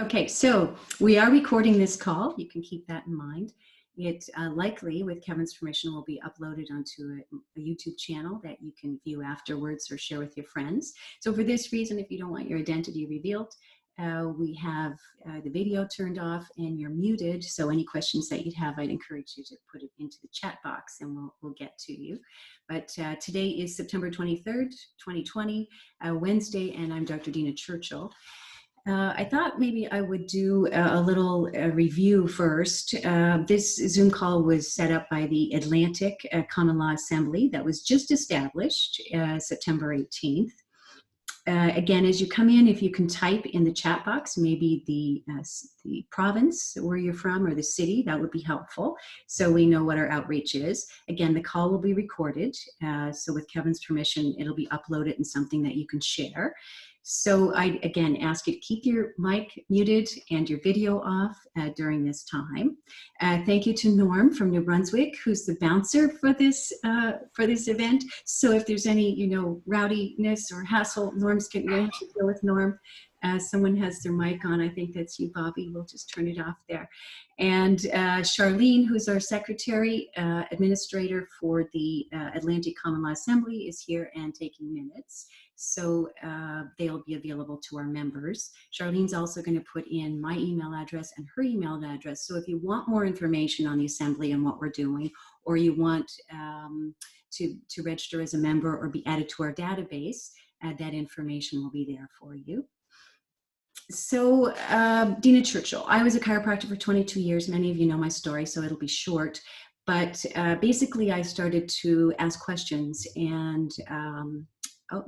Okay, so we are recording this call. You can keep that in mind. It likely, with Kevin's permission, will be uploaded onto a YouTube channel that you can view afterwards or share with your friends. So for this reason, if you don't want your identity revealed, we have the video turned off and you're muted. So any questions that you'd have, I'd encourage you to put it into the chat box and we'll get to you. But today is September 23rd, 2020, Wednesday, and I'm Dr. Dina Churchill. I thought maybe I would do a little review first. This Zoom call was set up by the Atlantic Common Law Assembly that was just established September 18th. Again, as you come in, if you can type in the chat box, maybe the province where you're from or the city, that would be helpful so we know what our outreach is. Again, the call will be recorded. So with Kevin's permission, it'll be uploaded and something that you can share. So I, again, ask you to keep your mic muted and your video off during this time. Thank you to Norm from New Brunswick, who's the bouncer for this event. So if there's any, rowdiness or hassle, Norm's going to have to deal with Norm. Someone has their mic on. I think that's you, Bobby. We'll just turn it off there. And Charlene, who's our secretary, administrator for the Atlantic Common Law Assembly, is here and taking minutes. So they'll be available to our members. Charlene's also going to put in my email address and her email address. So if you want more information on the Assembly and what we're doing, or you want to register as a member or be added to our database, that information will be there for you. So Dina Churchill, I was a chiropractor for 22 years. Many of you know my story, so it'll be short. But basically, I started to ask questions and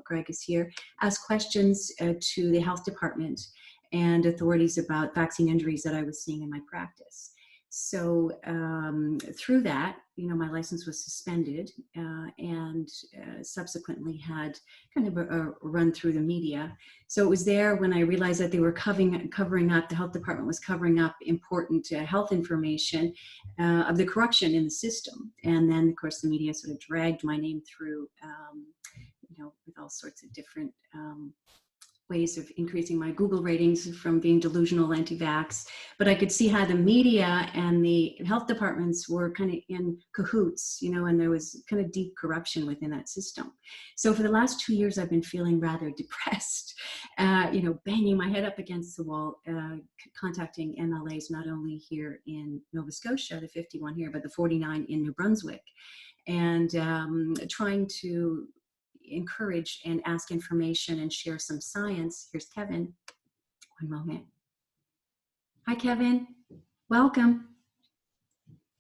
Greg is here, ask questions to the health department and authorities about vaccine injuries that I was seeing in my practice. So through that, my license was suspended and subsequently had kind of a run through the media. So it was there when I realized that they were covering up, the health department was covering up important health information of the corruption in the system. And then, of course, the media sort of dragged my name through with all sorts of different ways of increasing my Google ratings from being delusional anti-vax. But I could see how the media and the health departments were kind of in cahoots, and there was kind of deep corruption within that system. So for the last 2 years, I've been feeling rather depressed, banging my head up against the wall, contacting MLAs, not only here in Nova Scotia, the 51 here, but the 49 in New Brunswick, and trying to encourage and ask information and share some science. Here's Kevin. One moment. Hi, Kevin. Welcome.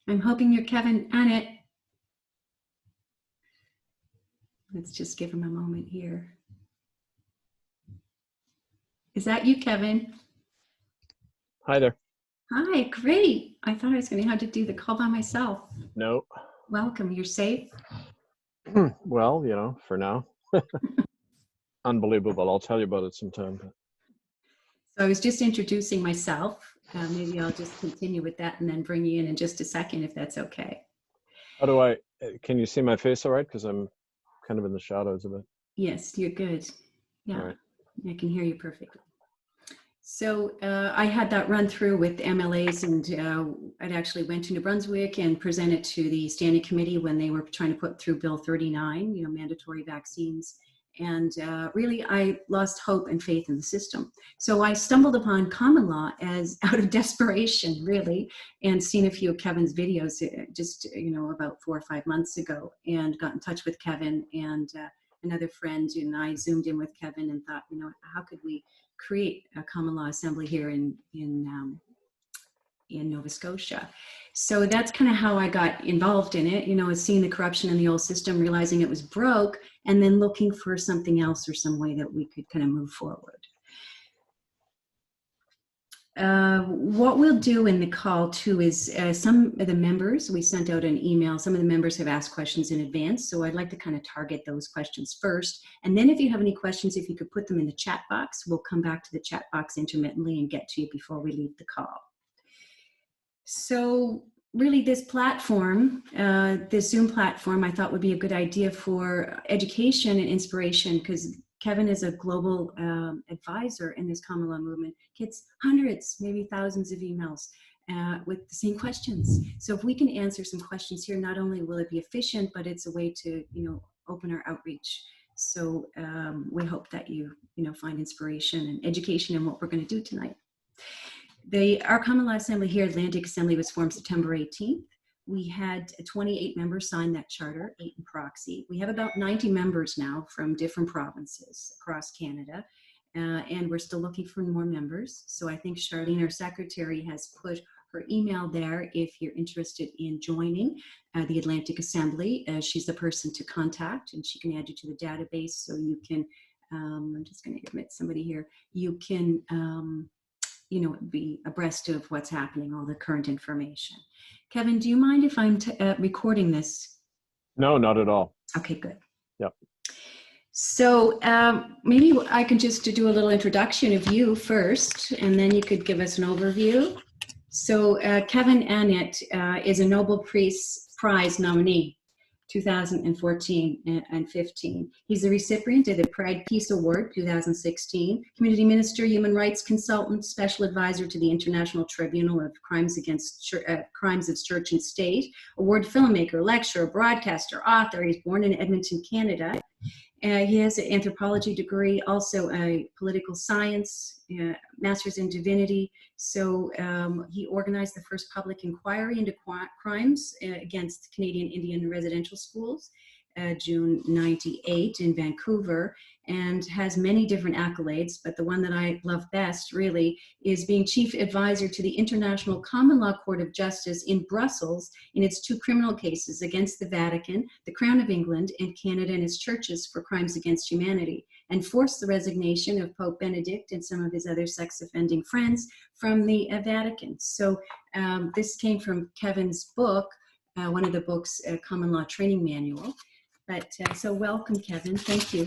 I'm hoping you're Kevin Annett. Let's just give him a moment here. Is that you, Kevin? Hi there. Hi, great. I thought I was going to have to do the call by myself. No. Welcome. You're safe? Well, for now. Unbelievable. I'll tell you about it sometime. So I was just introducing myself. Maybe I'll just continue with that and then bring you in just a second, if that's okay. How do I, can you see my face all right? Because I'm kind of in the shadows a bit. Yes, you're good. Yeah, right. I can hear you perfectly. So I had that run through with MLAs, and I'd actually went to New Brunswick and presented to the standing committee when they were trying to put through Bill 39, mandatory vaccines. And really, I lost hope and faith in the system. So I stumbled upon common law as out of desperation, really, and seen a few of Kevin's videos just, about 4 or 5 months ago, and got in touch with Kevin and another friend, and I zoomed in with Kevin and thought, how could we create a common law assembly here in Nova Scotia. So that's kind of how I got involved in it, seeing the corruption in the old system, realizing it was broke, and then looking for something else or some way that we could kind of move forward. What we'll do in the call too is some of the members, we sent out an email, some of the members have asked questions in advance, so I'd like to kind of target those questions first. And then if you have any questions, if you could put them in the chat box, we'll come back to the chat box intermittently and get to you before we leave the call. So really this platform, this Zoom platform, I thought would be a good idea for education and inspiration, because Kevin is a global advisor in this common law movement, gets hundreds, maybe thousands of emails with the same questions. So if we can answer some questions here, not only will it be efficient, but it's a way to, open our outreach. So we hope that you find inspiration and education in what we're going to do tonight. Our Common Law Assembly here, Atlantic Assembly, was formed September 18th. We had 28 members sign that charter, 8 in proxy. We have about 90 members now from different provinces across Canada, and we're still looking for more members. So I think Charlene, our secretary, has put her email there if you're interested in joining the Atlantic Assembly. She's the person to contact, and she can add you to the database so you can, I'm just going to admit somebody here, you can be abreast of what's happening, all the current information. Kevin, do you mind if I'm recording this? No, not at all. Okay, good. Yep. So maybe I can just do a little introduction of you first, and then you could give us an overview. So Kevin Annett is a Nobel Prize nominee, 2014 and 15. He's the recipient of the Pride Peace Award, 2016, community minister, human rights consultant, special advisor to the International Tribunal of Crimes of Church and State, award filmmaker, lecturer, broadcaster, author. He's born in Edmonton, Canada. He has an anthropology degree, also a political science, master's in divinity. So he organized the first public inquiry into crimes against Canadian Indian residential schools, June 98 in Vancouver, and has many different accolades, but the one that I love best really is being chief advisor to the International Common Law Court of Justice in Brussels in its 2 criminal cases against the Vatican, the Crown of England, and Canada and its churches for crimes against humanity, and forced the resignation of Pope Benedict and some of his other sex-offending friends from the Vatican. So this came from Kevin's book, one of the books, Common Law Training Manual. But so welcome, Kevin. Thank you.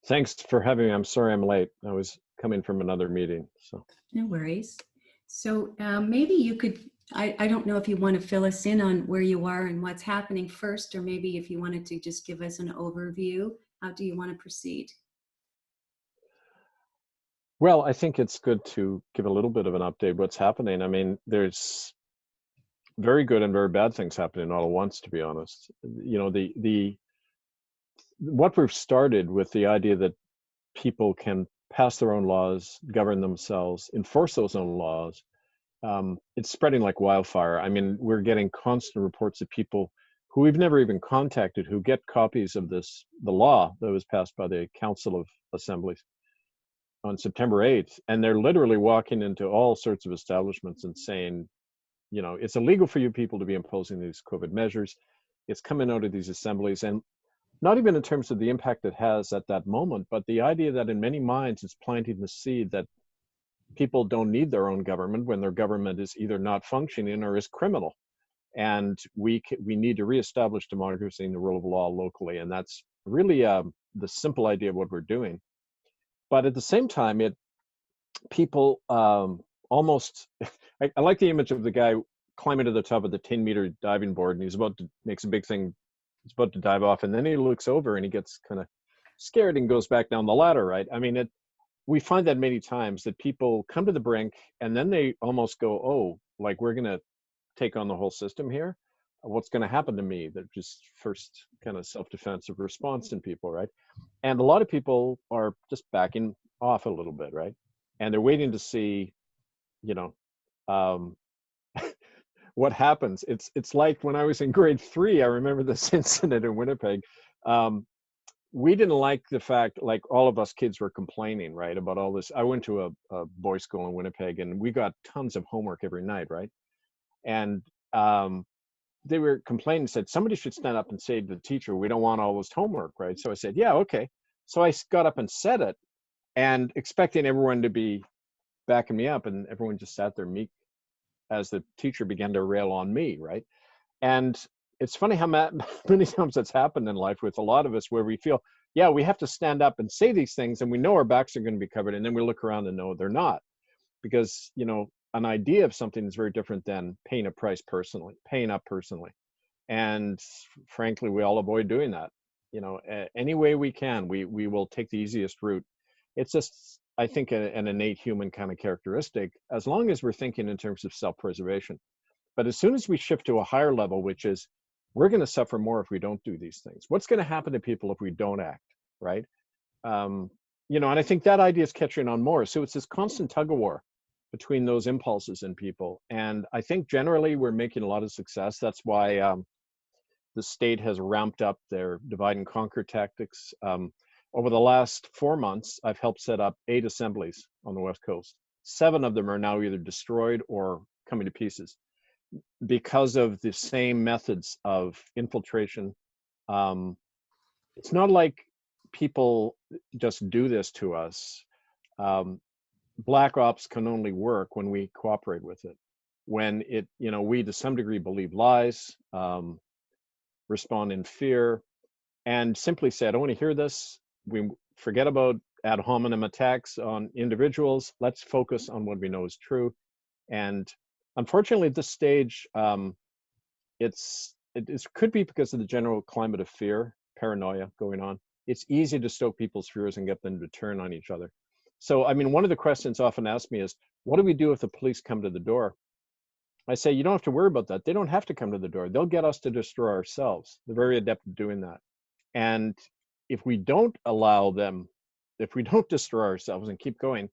Thanks for having me. I'm sorry I'm late. I was coming from another meeting. So no worries. So maybe you could, I don't know if you want to fill us in on where you are and what's happening first, or maybe if you wanted to just give us an overview. How do you want to proceed? well, I think it's good to give a little bit of an update what's happening. I mean, there's very good and very bad things happening all at once, to be honest. What we've started with the idea that people can pass their own laws, govern themselves, enforce those own laws, it's spreading like wildfire. I mean, we're getting constant reports of people who we've never even contacted who get copies of the law that was passed by the Council of Assemblies on September 8th, and they're literally walking into all sorts of establishments and saying, it's illegal for you people to be imposing these COVID measures. It's coming out of these assemblies, and not even in terms of the impact it has at that moment, but the idea that in many minds it's planting the seed that people don't need their own government when their government is either not functioning or is criminal. And we need to reestablish democracy and the rule of law locally. And that's really the simple idea of what we're doing. But at the same time, people almost, I like the image of the guy climbing to the top of the 10-meter diving board, and he's makes a big thing, he's about to dive off, and then he looks over and he gets kind of scared and goes back down the ladder, right? I mean, we find that many times that people come to the brink and then they almost go, oh, like we're going to take on the whole system here. What's going to happen to me? They're just first kind of self-defensive response in people, right? And a lot of people are just backing off a little bit, right? And they're waiting to see, what happens. It's like when I was in grade 3, I remember this incident in Winnipeg. We didn't like the fact, like all of us kids were complaining, right, about all this. I went to a boys' school in Winnipeg, and we got tons of homework every night, right? And they were complaining, said somebody should stand up and say to the teacher, we don't want all this homework, right? So I said, yeah, okay. So I got up and said it, and expecting everyone to be backing me up, and everyone just sat there meek as the teacher began to rail on me, right? And it's funny how many times that's happened in life with a lot of us, where we feel, yeah, we have to stand up and say these things, and we know our backs are going to be covered, and then we look around and know they're not, because an idea of something is very different than paying up personally. And frankly, we all avoid doing that. any way we can, we will take the easiest route. It's just, I think, an innate human kind of characteristic, as long as we're thinking in terms of self-preservation. But as soon as we shift to a higher level, which is we're going to suffer more if we don't do these things. What's going to happen to people if we don't act, right? And I think that idea is catching on more. So it's this constant tug of war between those impulses in people. And I think generally we're making a lot of success. That's why the state has ramped up their divide and conquer tactics. Over the last 4 months, I've helped set up 8 assemblies on the West Coast. 7 of them are now either destroyed or coming to pieces because of the same methods of infiltration. It's not like people just do this to us. Black ops can only work when we cooperate with it. When we to some degree believe lies, respond in fear, and simply say, I don't want to hear this. We forget about ad hominem attacks on individuals. Let's focus on what we know is true. And unfortunately, at this stage, it could be because of the general climate of fear, paranoia going on. It's easy to stoke people's fears and get them to turn on each other. So, I mean, one of the questions often asked me is, what do we do if the police come to the door? I say, you don't have to worry about that. They don't have to come to the door. They'll get us to destroy ourselves. They're very adept at doing that. And if we don't allow them, if we don't destroy ourselves and keep going,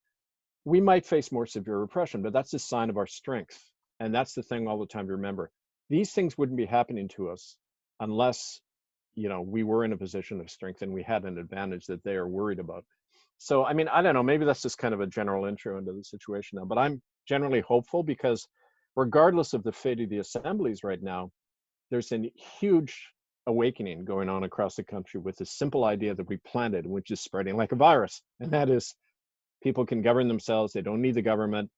we might face more severe repression, but that's a sign of our strength. And that's the thing all the time to remember. These things wouldn't be happening to us unless, we were in a position of strength and we had an advantage that they are worried about. So, I mean, I don't know, maybe that's just kind of a general intro into the situation now, but I'm generally hopeful because regardless of the fate of the assemblies right now, there's a huge awakening going on across the country with this simple idea that we planted, which is spreading like a virus. And that is people can govern themselves. They don't need the government.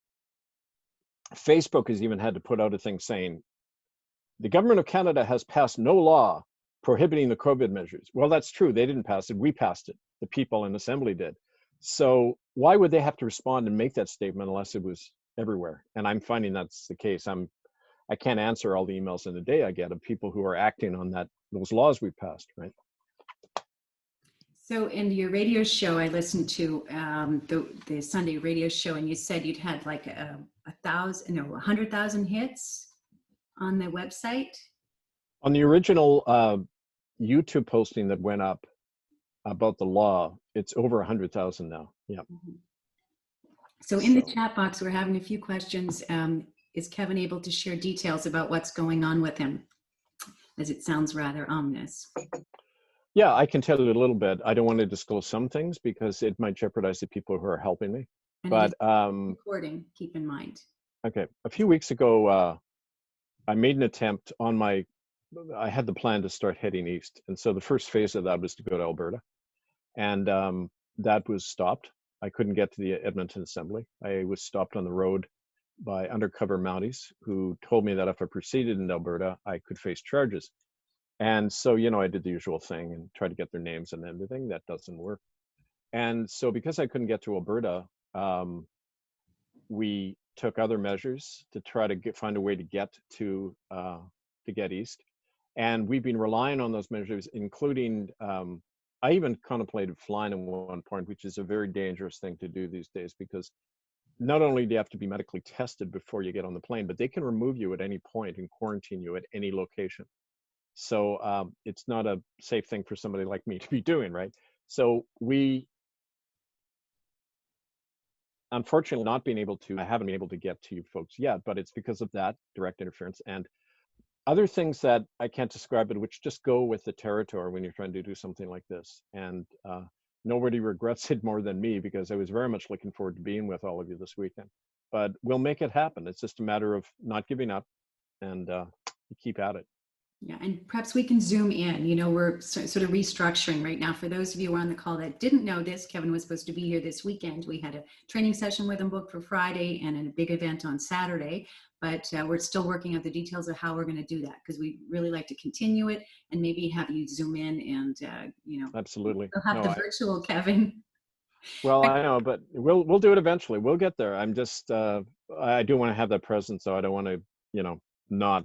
Facebook has even had to put out a thing saying, the government of Canada has passed no law prohibiting the COVID measures. Well, that's true. They didn't pass it. We passed it. The people in Assembly did. So why would they have to respond and make that statement unless it was everywhere? And I'm finding that's the case. I can't answer all the emails in a day I get of people who are acting on those laws we passed, right? So in your radio show, I listened to the Sunday radio show, and you said you'd had like 100,000 hits on the website. On the original YouTube posting that went up about the law, it's over 100,000 now. Yeah. Mm-hmm. So in the chat box, we're having a few questions. Is Kevin able to share details about what's going on with him, as it sounds rather ominous? Yeah, I can tell you a little bit. I don't want to disclose some things because it might jeopardize the people who are helping me. And but recording, keep in mind. Okay, a few weeks ago, I made an attempt I had the plan to start heading east. And so the first phase of that was to go to Alberta. And that was stopped. I couldn't get to the Edmonton Assembly. I was stopped on the road by undercover Mounties who told me that if I proceeded in Alberta, I could face charges. And so, I did the usual thing and tried to get their names and everything. That doesn't work. And so because I couldn't get to Alberta, we took other measures to try to find a way to get to get east. And we've been relying on those measures, including, I even contemplated flying at one point, which is a very dangerous thing to do these days, because not only do you have to be medically tested before you get on the plane, but they can remove you at any point and quarantine you at any location. So it's not a safe thing for somebody like me to be doing, right? So we, unfortunately, I haven't been able to get to you folks yet, but it's because of that direct interference and other things that I can't describe, but which just go with the territory when you're trying to do something like this. And nobody regrets it more than me, because I was very much looking forward to being with all of you this weekend. But we'll make it happen. It's just a matter of not giving up and keep at it. Yeah, and perhaps we can zoom in. We're sort of restructuring right now. For those of you on the call that didn't know this, Kevin was supposed to be here this weekend. We had a training session with him booked for Friday and a big event on Saturday, but we're still working out the details of how we're going to do that, because we really like to continue it and maybe have you zoom in and, Absolutely. We'll have the virtual Kevin. Well, I know, but we'll do it eventually. We'll get there. I'm just, I do want to have that presence, so I don't want to, not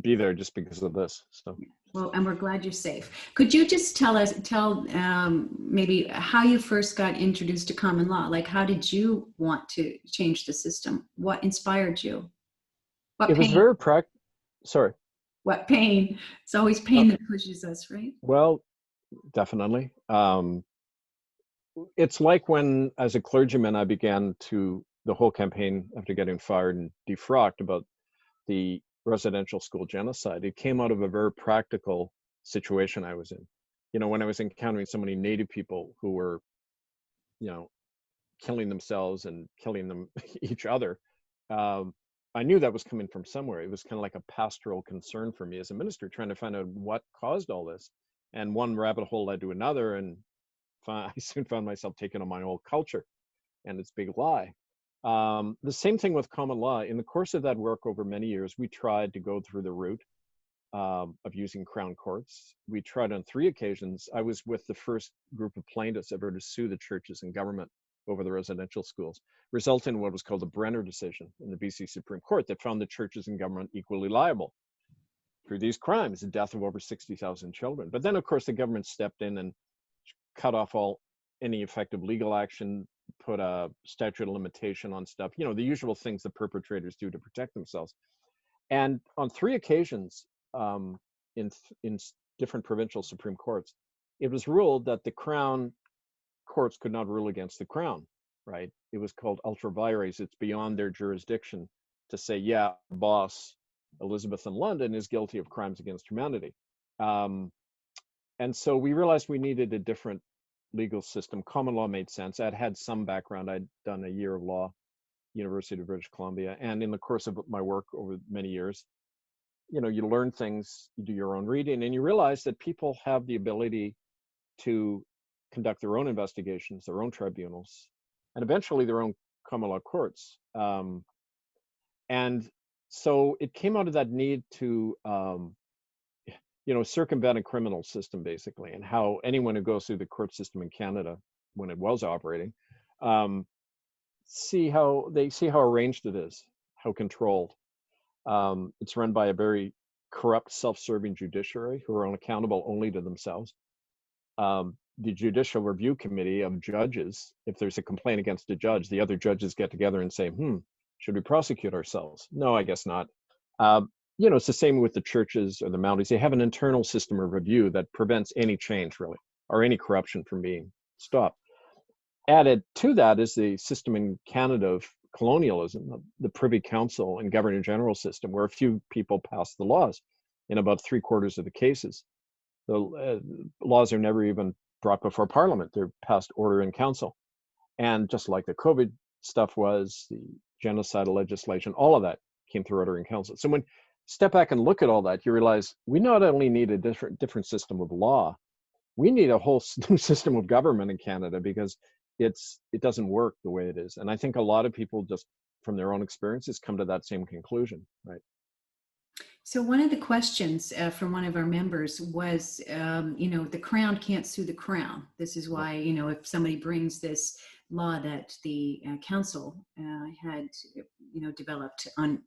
be there just because of this. So Well, and we're glad you're safe. Could you just tell maybe how you first got introduced to common law? Like, how did you want to change the system? What inspired you? What It was pain? very sorry. What pain? It's always Uh, pain that pushes us, right? well, definitely. It's like when, as a clergyman, I began the whole campaign after getting fired and defrocked about the residential school genocide. It came out of a very practical situation I was in. When I was encountering so many Native people who were, you know, killing themselves and killing them each other, um, I knew that was coming from somewhere. It was kind of like a pastoral concern for me as a minister, trying to find out what caused all this. And one rabbit hole led to another, and I soon found myself taking on my whole culture and its big lie. The same thing with common law. In the course of that work over many years, we tried to go through the route of using crown courts. We tried on 3 occasions. I was with the first group of plaintiffs ever to sue the churches and government over the residential schools, resulting in what was called the Brenner decision in the BC Supreme Court that found the churches and government equally liable for these crimes, the death of over 60,000 children. But then, of course, the government stepped in and cut off any effective legal action, put a statute of limitation on stuff, the usual things the perpetrators do to protect themselves. And on 3 occasions, in different provincial Supreme Courts, it was ruled that the Crown courts could not rule against the Crown, right? It was called ultra vires. It's beyond their jurisdiction to say, yeah, boss Elizabeth in London is guilty of crimes against humanity. And so we realized we needed a different legal system. Common law made sense. I'd had some background. I'd done a year of law, University of British Columbia. And in the course of my work over many years, you learn things, you do your own reading, and you realize that people have the ability to conduct their own investigations, their own tribunals, and eventually their own common law courts. And so it came out of that need to circumvent a criminal system, basically, and how anyone who goes through the court system in Canada when it was operating, see how arranged it is, how controlled. It's run by a very corrupt, self-serving judiciary who are accountable only to themselves. The Judicial Review Committee of judges, if there's a complaint against a judge, the other judges get together and say, should we prosecute ourselves? No, I guess not. It's the same with the churches or the Mounties. They have an internal system of review that prevents any change, really, or any corruption from being stopped. Added to that is the system in Canada of colonialism, the Privy Council and Governor General system, where a few people pass the laws. In about 3/4 of the cases, the laws are never even brought before Parliament. They're passed order in council. And just like the COVID stuff was, the genocidal legislation, all of that came through order in council. So when you step back and look at all that, you realize we not only need a different system of law, we need a whole new system of government in Canada, because it doesn't work the way it is. And I think a lot of people, just from their own experiences, come to that same conclusion, right? So one of the questions from one of our members was, the Crown can't sue the Crown. This is why, if somebody brings this law that the council had, developed on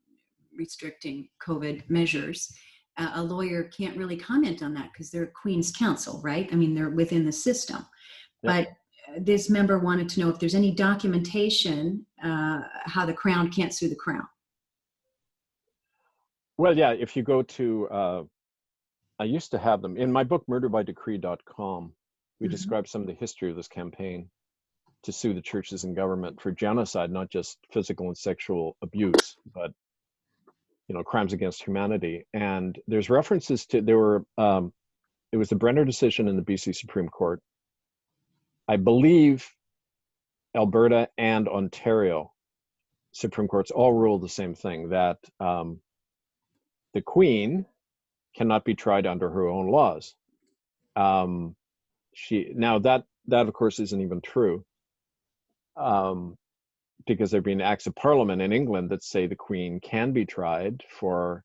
restricting COVID measures, a lawyer can't really comment on that because they're Queen's Counsel, right? I mean, they're within the system. Yep. But this member wanted to know if there's any documentation how the Crown can't sue the Crown. Well, yeah, if you go to, I used to have them in my book, murderbydecree.com. We describe some of the history of this campaign to sue the churches and government for genocide, not just physical and sexual abuse, but crimes against humanity. And there's references to it was the Brenner decision in the BC Supreme Court. I believe Alberta and Ontario Supreme Courts all ruled the same thing, that the Queen cannot be tried under her own laws. Now that of course isn't even true, because there have been acts of Parliament in England that say the Queen can be tried for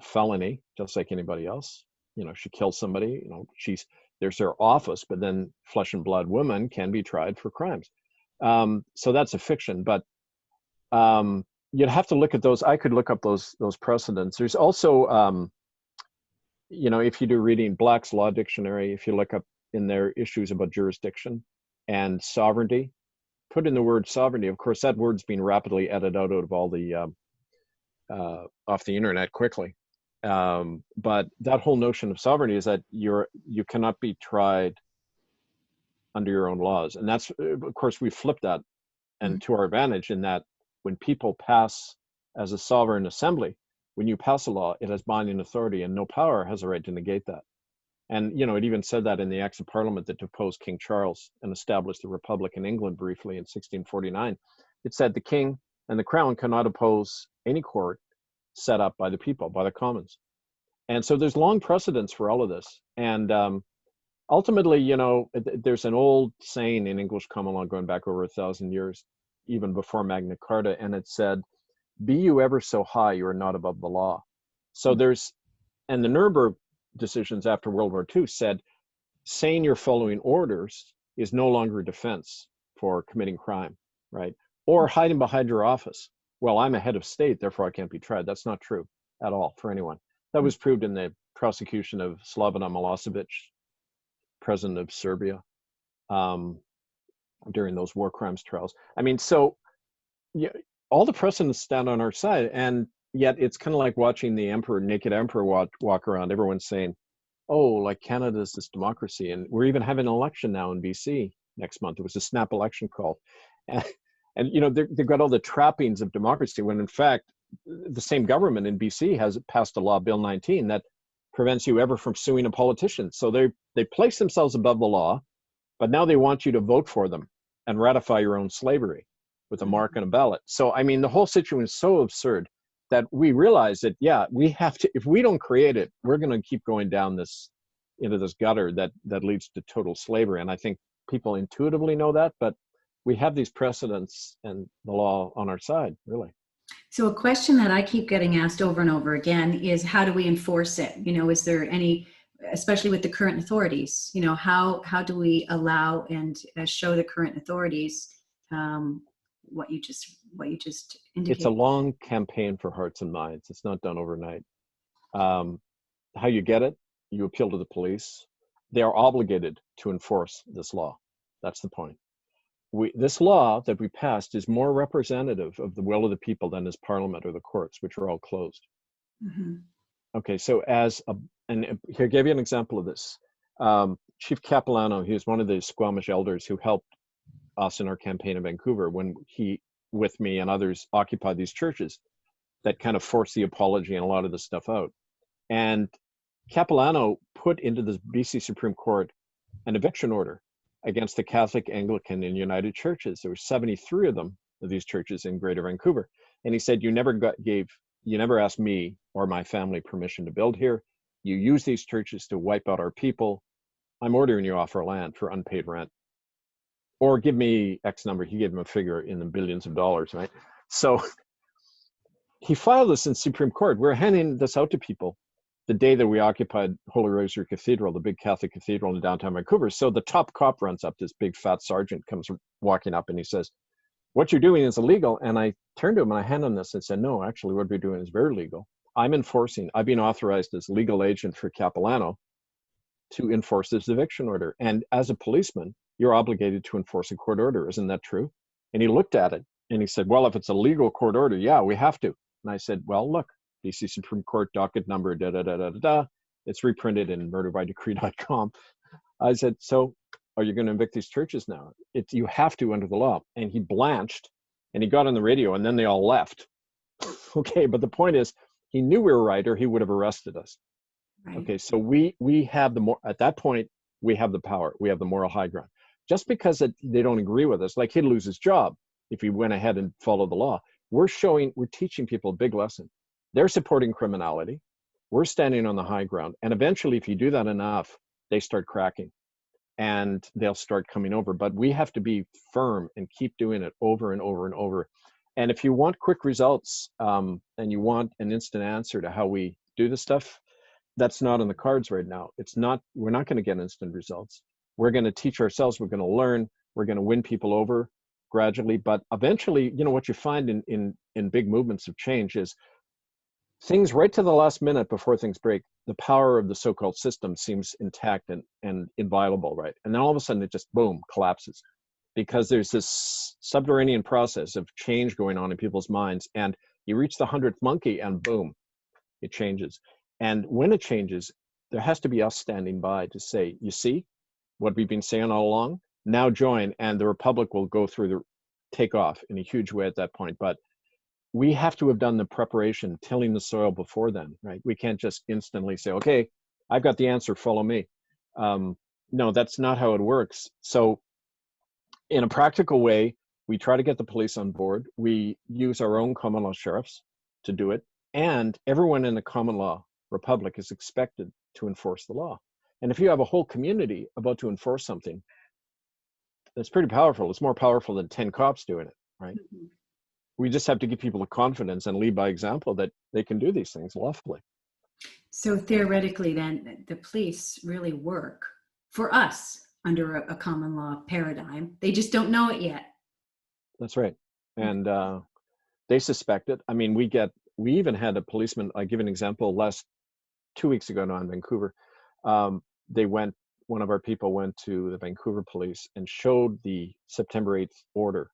felony, just like anybody else. She kills somebody. There's her office, but then flesh and blood women can be tried for crimes. So that's a fiction, but you'd have to look at those. I could look up those precedents. There's also if you do reading Black's Law Dictionary, if you look up in there issues about jurisdiction and sovereignty, put in the word sovereignty. Of course, that word's being rapidly edited out of all the off the internet quickly. But that whole notion of sovereignty is that you cannot be tried under your own laws, and that's, of course, we flip that and to our advantage in that when people pass as a sovereign assembly, when you pass a law, it has binding authority, and no power has a right to negate that. And it even said that in the Acts of Parliament that deposed King Charles and established the Republic in England briefly in 1649. It said the king and the crown cannot oppose any court set up by the people, by the commons. And so there's long precedence for all of this. And ultimately, there's an old saying in English common law going back over 1,000 years, even before Magna Carta, and it said, "Be you ever so high, you are not above the law." So and the Nuremberg decisions after World War II said, saying you're following orders is no longer a defense for committing crime, right? Or hiding behind your office. Well, I'm a head of state, therefore I can't be tried. That's not true at all for anyone. That was proved in the prosecution of Slobodan Milosevic, president of Serbia, during those war crimes trials. I mean, so all the precedents stand on our side, and yet it's kind of like watching the naked emperor walk around. Everyone's saying, oh, like Canada's this democracy, and we're even having an election now in BC next month. It was a snap election called, and they've got all the trappings of democracy, when in fact the same government in BC has passed a law, Bill 19, that prevents you ever from suing a politician. So they place themselves above the law, but now they want you to vote for them and ratify your own slavery with a mark and a ballot. So I mean, the whole situation is so absurd that we realize that, we have to, if we don't create it, we're going to keep going down into this gutter that leads to total slavery. And I think people intuitively know that, but we have these precedents and the law on our side, really. So a question that I keep getting asked over and over again is, how do we enforce it? Is there any, especially with the current authorities, how do we allow and show the current authorities what you just indicated? It's a long campaign for hearts and minds. It's not done overnight. How you get it? You appeal to the police. They are obligated to enforce this law. That's the point. This law that we passed is more representative of the will of the people than is Parliament or the courts, which are all closed. Okay, so and here, I gave you an example of this. Chief Capilano, he was one of the Squamish elders who helped us in our campaign in Vancouver when he, with me and others, occupied these churches that kind of forced the apology and a lot of this stuff out. And Capilano put into the BC Supreme Court an eviction order against the Catholic, Anglican, and United churches. There were 73 of them, of these churches in Greater Vancouver. And he said, you never asked me or my family permission to build here. You use these churches to wipe out our people. I'm ordering you off our land for unpaid rent. Or give me X number. He gave him a figure in the billions of dollars, right? So he filed this in Supreme Court. We're handing this out to people the day that we occupied Holy Rosary Cathedral, the big Catholic cathedral in downtown Vancouver. So the top cop runs up, this big fat sergeant comes walking up and he says, what you're doing is illegal. And I turned to him and I handed him this and said, no, actually what we're doing is very legal. I've been authorized as legal agent for Capilano to enforce this eviction order. And as a policeman, you're obligated to enforce a court order. Isn't that true? And he looked at it and he said, well, if it's a legal court order, yeah, we have to. And I said, well, look, BC Supreme Court docket number, it's reprinted in murderbydecree.com. I said, so are you going to evict these churches now? You have to under the law. And he blanched and he got on the radio and then they all left. Okay, but the point is, he knew we were right or he would have arrested us. Right. Okay, so we have at that point, we have the power. We have the moral high ground. Just because they don't agree with us, like he'd lose his job if he went ahead and followed the law. We're teaching people a big lesson. They're supporting criminality. We're standing on the high ground. And eventually, if you do that enough, they start cracking and they'll start coming over. But we have to be firm and keep doing it over and over and over. And if you want quick results and you want an instant answer to how we do this stuff, that's not on the cards right now. We're not going to get instant results. We're going to teach ourselves. We're going to learn. We're going to win people over gradually. But eventually, what you find in big movements of change is things right to the last minute before things break, the power of the so-called system seems intact and inviolable, right? And then all of a sudden it just, boom, collapses because there's this subterranean process of change going on in people's minds. And you reach the 100th monkey and boom, it changes. And when it changes, there has to be us standing by to say, you see what we've been saying all along? Now join, and the Republic will go through the take off in a huge way at that point. But we have to have done the preparation, tilling the soil before then, right? We can't just instantly say, okay, I've got the answer, follow me. No, that's not how it works. So in a practical way, we try to get the police on board. We use our own common law sheriffs to do it. And everyone in the common law republic is expected to enforce the law. And if you have a whole community about to enforce something, that's pretty powerful. It's more powerful than 10 cops doing it, right? Mhm. We just have to give people the confidence and lead by example that they can do these things lawfully. So theoretically, then, the police really work for us under a common law paradigm. They just don't know it yet. That's right. And they suspect it. I mean, we even had a policeman, I give an example, last 2 weeks ago now in Vancouver. One of our people went to the Vancouver police and showed the September 8th order,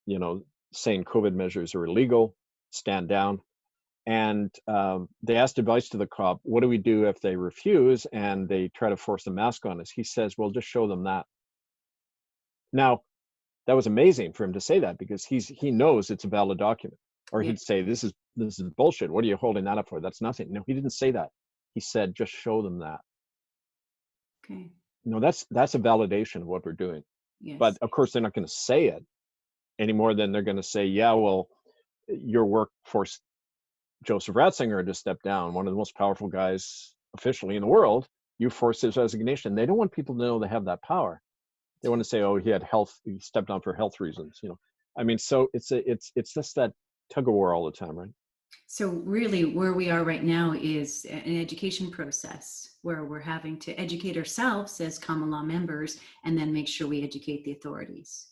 you know, saying COVID measures are illegal, stand down. And they asked advice to the cop, what do we do if they refuse and they try to force a mask on us? He says, well, just show them that. Now, that was amazing for him to say that because he knows it's a valid document. Or Yeah. he'd say, this is bullshit. What are you holding that up for? That's nothing. No, he didn't say that. He said, just show them that. Okay. No, that's a validation of what we're doing. But Yes. of course, they're not going to say it any more than they're going to say, yeah, well, your work forced Joseph Ratzinger to step down, one of the most powerful guys officially in the world. You forced his resignation. They don't want people to know they have that power. They want to say, oh, he stepped down for health reasons. I mean, so it's just that tug of war all the time, right? So really where we are right now is an education process where we're having to educate ourselves as common law members and then make sure we educate the authorities.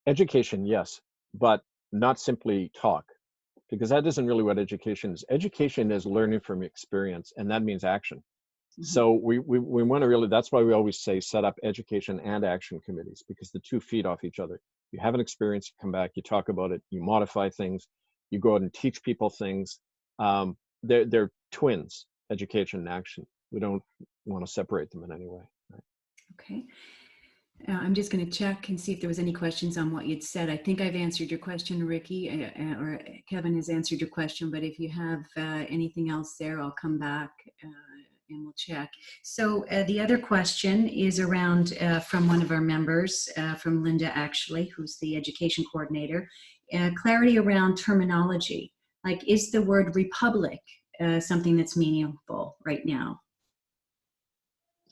Education, yes, but not simply talk, because that isn't really what education is. Education is learning from experience, and that means action. Mhm. So we want to really, that's why we always say set up education and action committees, because the two feed off each other. You have an experience, you come back, you talk about it, you modify things, you go out and teach people things. They're twins, education and action. We don't want to separate them in any way. Right? Okay. I'm just going to check and see if there was any questions on what you'd said. I think I've answered your question, Ricky, or Kevin has answered your question, but if you have anything else there, I'll come back and we'll check. So the other question is around from one of our members, from Linda actually, who's the education coordinator, clarity around terminology. Like, is the word republic something that's meaningful right now?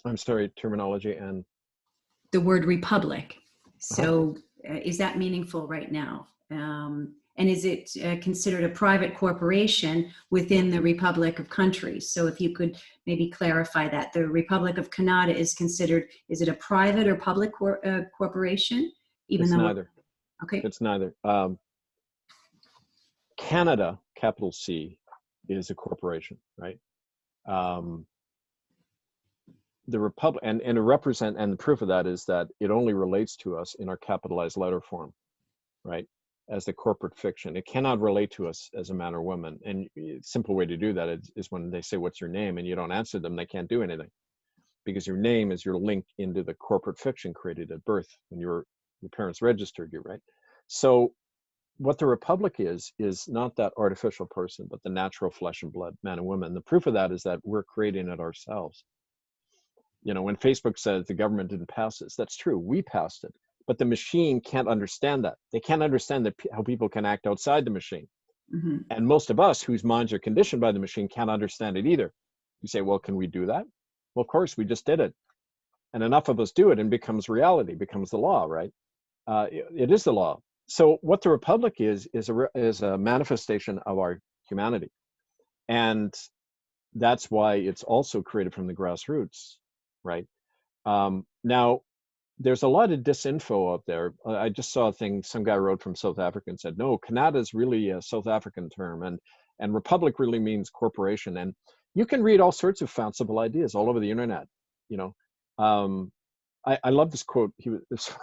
I'm sorry, terminology and The word republic. uh-huh. So is that meaningful right now? And is it considered a private corporation within the Republic of Countries? So if you could maybe clarify that. The Republic of Canada is considered, is it a private or public corporation? Even It's though, neither. okay. It's neither. Canada, capital C, is a corporation, right? Um, the Republic, and it represent, and the proof of that is that it only relates to us in our capitalized letter form, right? As the corporate fiction. It cannot relate to us as a man or woman. And a simple way to do that is when they say, what's your name? And you don't answer them, they can't do anything. Because your name is your link into the corporate fiction created at birth when your parents registered you, right? So what the Republic is not that artificial person, but the natural flesh and blood, man and woman. The proof of that is that we're creating it ourselves. When Facebook says the government didn't pass this, that's true. We passed it. But the machine can't understand that. They can't understand that how people can act outside the machine. Mm-hmm. And most of us whose minds are conditioned by the machine can't understand it either. You say, well, can we do that? Well, of course, we just did it. And enough of us do it and becomes reality, becomes the law, right? It is the law. So what the Republic is a manifestation of our humanity. And that's why it's also created from the grassroots, right? Now, there's a lot of disinfo out there. I just saw a thing some guy wrote from South Africa and said, no, Canada is really a South African term, and republic really means corporation. And you can read all sorts of fanciful ideas all over the internet. You know, I love this quote. It's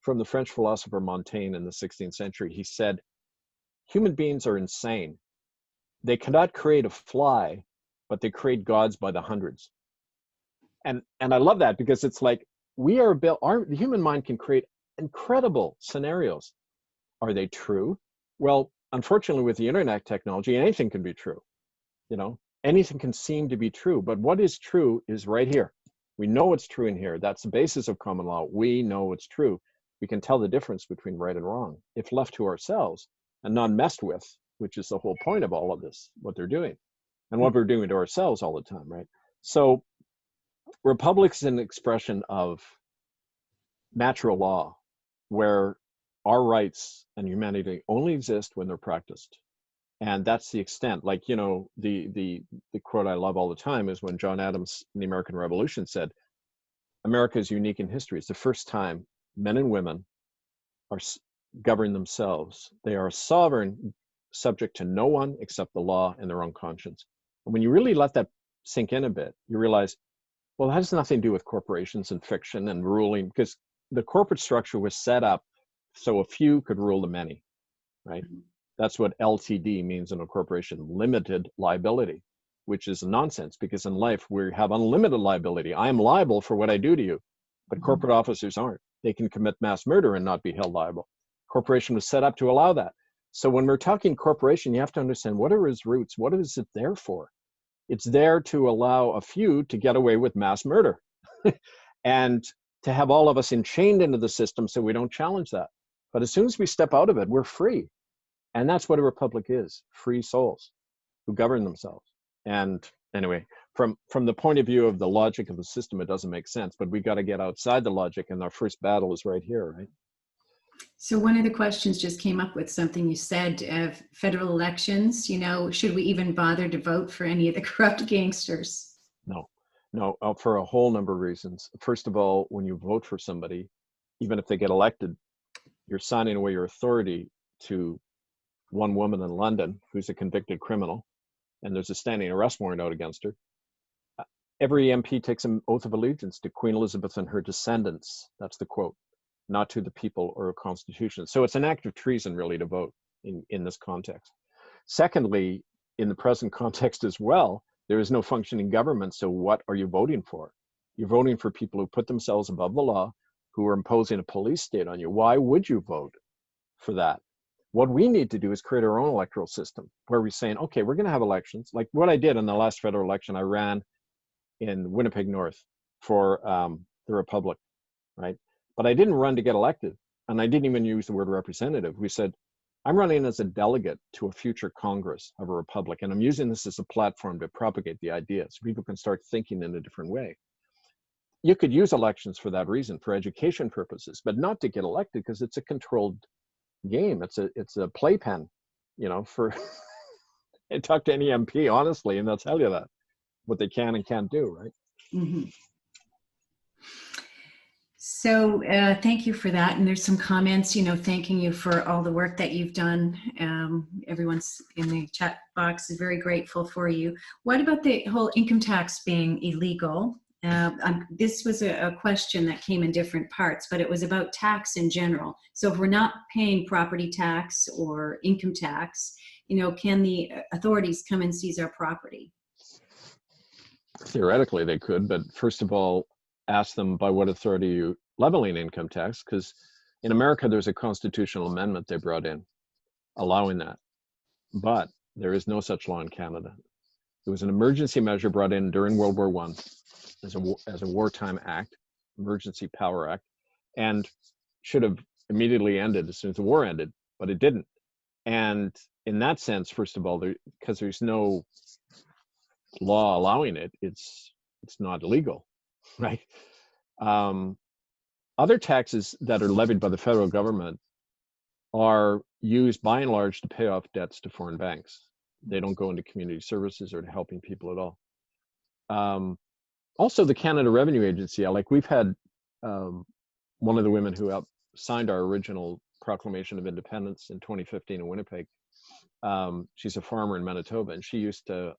from the French philosopher Montaigne in the 16th century. He said, human beings are insane. They cannot create a fly, but they create gods by the hundreds. And I love that, because it's like, we are built, the human mind can create incredible scenarios. Are they true? Well, unfortunately, with the internet technology, anything can be true. You know, anything can seem to be true, but what is true is right here. We know it's true in here. That's the basis of common law. We know it's true. We can tell the difference between right and wrong if left to ourselves and not messed with, which is the whole point of all of this, what they're doing and what we're doing to ourselves all the time, right? So republic is an expression of natural law, where our rights and humanity only exist when they're practiced. And that's the extent. Like, you know, the quote I love all the time is when John Adams in the American Revolution said, America is unique in history. It's the first time men and women are govern themselves. They are sovereign, subject to no one except the law and their own conscience. And when you really let that sink in a bit, you realize, well, that has nothing to do with corporations and fiction and ruling, because the corporate structure was set up so a few could rule the many, right? That's what LTD means in a corporation, limited liability, which is nonsense, because in life we have unlimited liability. I am liable for what I do to you, but corporate officers aren't. They can commit mass murder and not be held liable. Corporation was set up to allow that. So when we're talking corporation, you have to understand, what are its roots? What is it there for? It's there to allow a few to get away with mass murder and to have all of us enchained into the system so we don't challenge that. But as soon as we step out of it, we're free. And that's what a republic is, free souls who govern themselves. And anyway, from the point of view of the logic of the system, it doesn't make sense, but we got to get outside the logic, and our first battle is right here, right? So one of the questions just came up with something you said of federal elections. You know, should we even bother to vote for any of the corrupt gangsters? No, for a whole number of reasons. First of all, when you vote for somebody, even if they get elected, you're signing away your authority to one woman in London who's a convicted criminal, and there's a standing arrest warrant out against her. Every MP takes an oath of allegiance to Queen Elizabeth and her descendants. That's the quote, not to the people or a constitution. So it's an act of treason, really, to vote in this context. Secondly, in the present context as well, there is no functioning government. So what are you voting for? You're voting for people who put themselves above the law, who are imposing a police state on you. Why would you vote for that? What we need to do is create our own electoral system where we're saying, okay, we're going to have elections. Like what I did in the last federal election, I ran in Winnipeg North for the Republic, right? But I didn't run to get elected. And I didn't even use the word representative. We said, I'm running as a delegate to a future Congress of a Republic. And I'm using this as a platform to propagate the idea so people can start thinking in a different way. You could use elections for that reason, for education purposes, but not to get elected, because it's a controlled game. It's a playpen, you know, for I talk to any MP honestly, and they'll tell you that what they can and can't do, right? Mm-hmm. So thank you for that. And there's some comments, you know, thanking you for all the work that you've done. Everyone's in the chat box is very grateful for you. What about the whole income tax being illegal? This was a question that came in different parts, but it was about tax in general. So if we're not paying property tax or income tax, you know, can the authorities come and seize our property? Theoretically, they could, but first of all, ask them by what authority you leveling income tax, because in America, there's a constitutional amendment they brought in allowing that. But there is no such law in Canada. It was an emergency measure brought in during World War I as a wartime act, Emergency Power Act, and should have immediately ended as soon as the war ended, but it didn't. And in that sense, first of all, because there's no law allowing it, it's not illegal, right? Other taxes that are levied by the federal government are used by and large to pay off debts to foreign banks. They don't go into community services or to helping people at all. Also, the Canada Revenue Agency, like we've had one of the women who signed our original Proclamation of Independence in 2015 in Winnipeg, she's a farmer in Manitoba, and she used to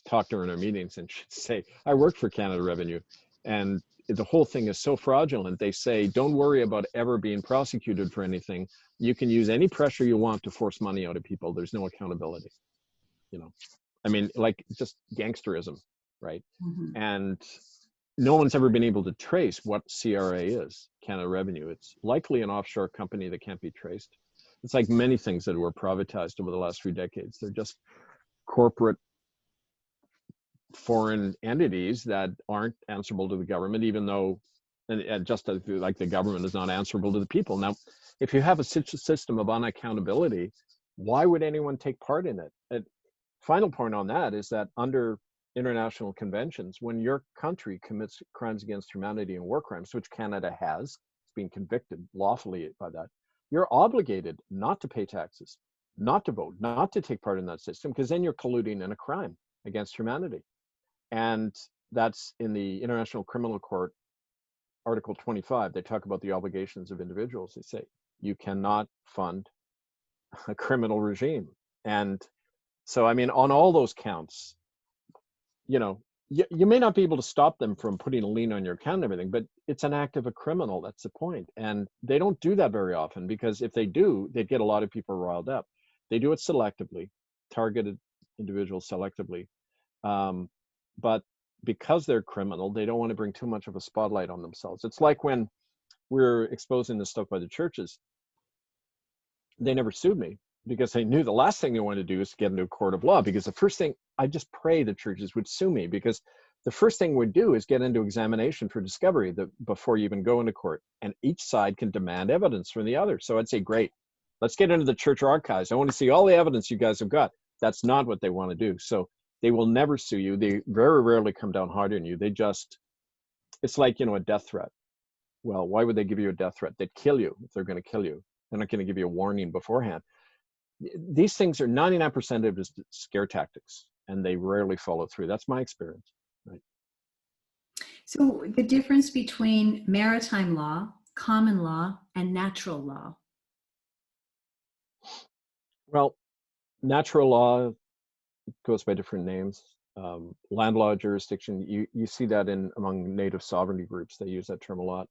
talk during our meetings, and she'd say, I work for Canada Revenue, and the whole thing is so fraudulent. They say, don't worry about ever being prosecuted for anything. You can use any pressure you want to force money out of people. There's no accountability. I mean, like just gangsterism, right? Mhm. And no one's ever been able to trace what CRA is, Canada Revenue. It's likely an offshore company that can't be traced. It's like many things that were privatized over the last few decades. They're just corporate foreign entities that aren't answerable to the government, even though, and just like the government is not answerable to the people. Now, if you have a system of unaccountability, why would anyone take part in it? And final point on that is that under international conventions, when your country commits crimes against humanity and war crimes, which Canada has, it's been convicted lawfully by that, you're obligated not to pay taxes, not to vote, not to take part in that system, because then you're colluding in a crime against humanity. And that's in the International Criminal Court, Article 25. They talk about the obligations of individuals. They say you cannot fund a criminal regime. And so, I mean, on all those counts, you may not be able to stop them from putting a lien on your account and everything, but it's an act of a criminal. That's the point. And they don't do that very often, because if they do, they'd get a lot of people riled up. They do it selectively, targeted individuals selectively. But because they're criminal, they don't want to bring too much of a spotlight on themselves. It's like when we're exposing this stuff by the churches, they never sued me because they knew the last thing they wanted to do is to get into a court of law. Because the first thing, I just pray the churches would sue me, because the first thing we'd do is get into examination for discovery before you even go into court. And each side can demand evidence from the other. So I'd say, great, let's get into the church archives. I want to see all the evidence you guys have got. That's not what they want to do. So they will never sue you. They very rarely come down hard on you. They just, it's like, a death threat. Well, why would they give you a death threat? They'd kill you if they're going to kill you. They're not going to give you a warning beforehand. These things are 99% of just scare tactics, and they rarely follow through. That's my experience. Right. So the difference between maritime law, common law, and natural law. Well, natural law goes by different names. Land law jurisdiction, you see that among native sovereignty groups. They use that term a lot.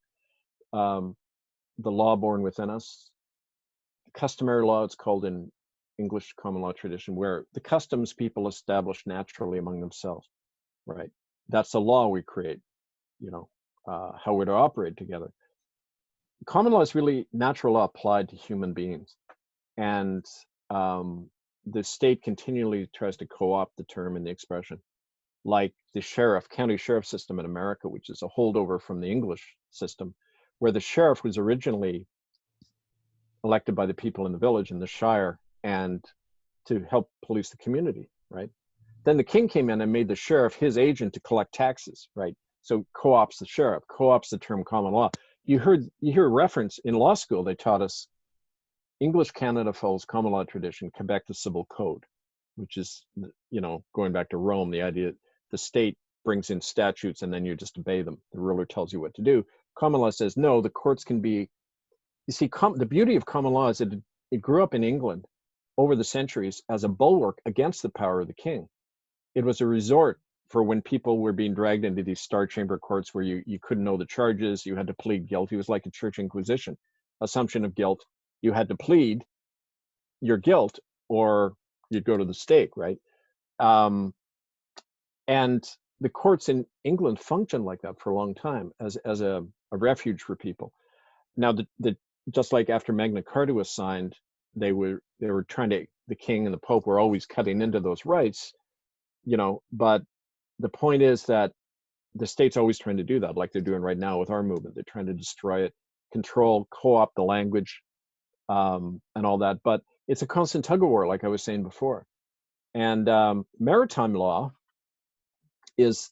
The law born within us. Customary law, it's called in English common law tradition, where the customs people establish naturally among themselves, right? That's the law we create, how we're to operate together. Common law is really natural law applied to human beings. And the state continually tries to co-opt the term and the expression, like the county sheriff system in America, which is a holdover from the English system, where the sheriff was originally elected by the people in the village in the shire and to help police the community, right? Then the king came in and made the sheriff his agent to collect taxes, right? So co-ops the sheriff, co-ops the term common law. You hear a reference in law school. They taught us English Canada follows common law tradition, Quebec the civil code, which is, going back to Rome, the idea that the state brings in statutes and then you just obey them. The ruler tells you what to do. Common law says, no, the courts can be, you see, the beauty of common law is that it grew up in England over the centuries as a bulwark against the power of the king. It was a resort for when people were being dragged into these Star Chamber courts where you couldn't know the charges, you had to plead guilty. It was like a church inquisition, assumption of guilt. You had to plead your guilt or you'd go to the stake, right? And the courts in England functioned like that for a long time as a refuge for people. Now, just like after Magna Carta was signed, they were trying to, the king and the pope were always cutting into those rights, but the point is that the state's always trying to do that, like they're doing right now with our movement. They're trying to destroy it, control, co-opt the language, and all that. But it's a constant tug of war, like I was saying before. And maritime law is,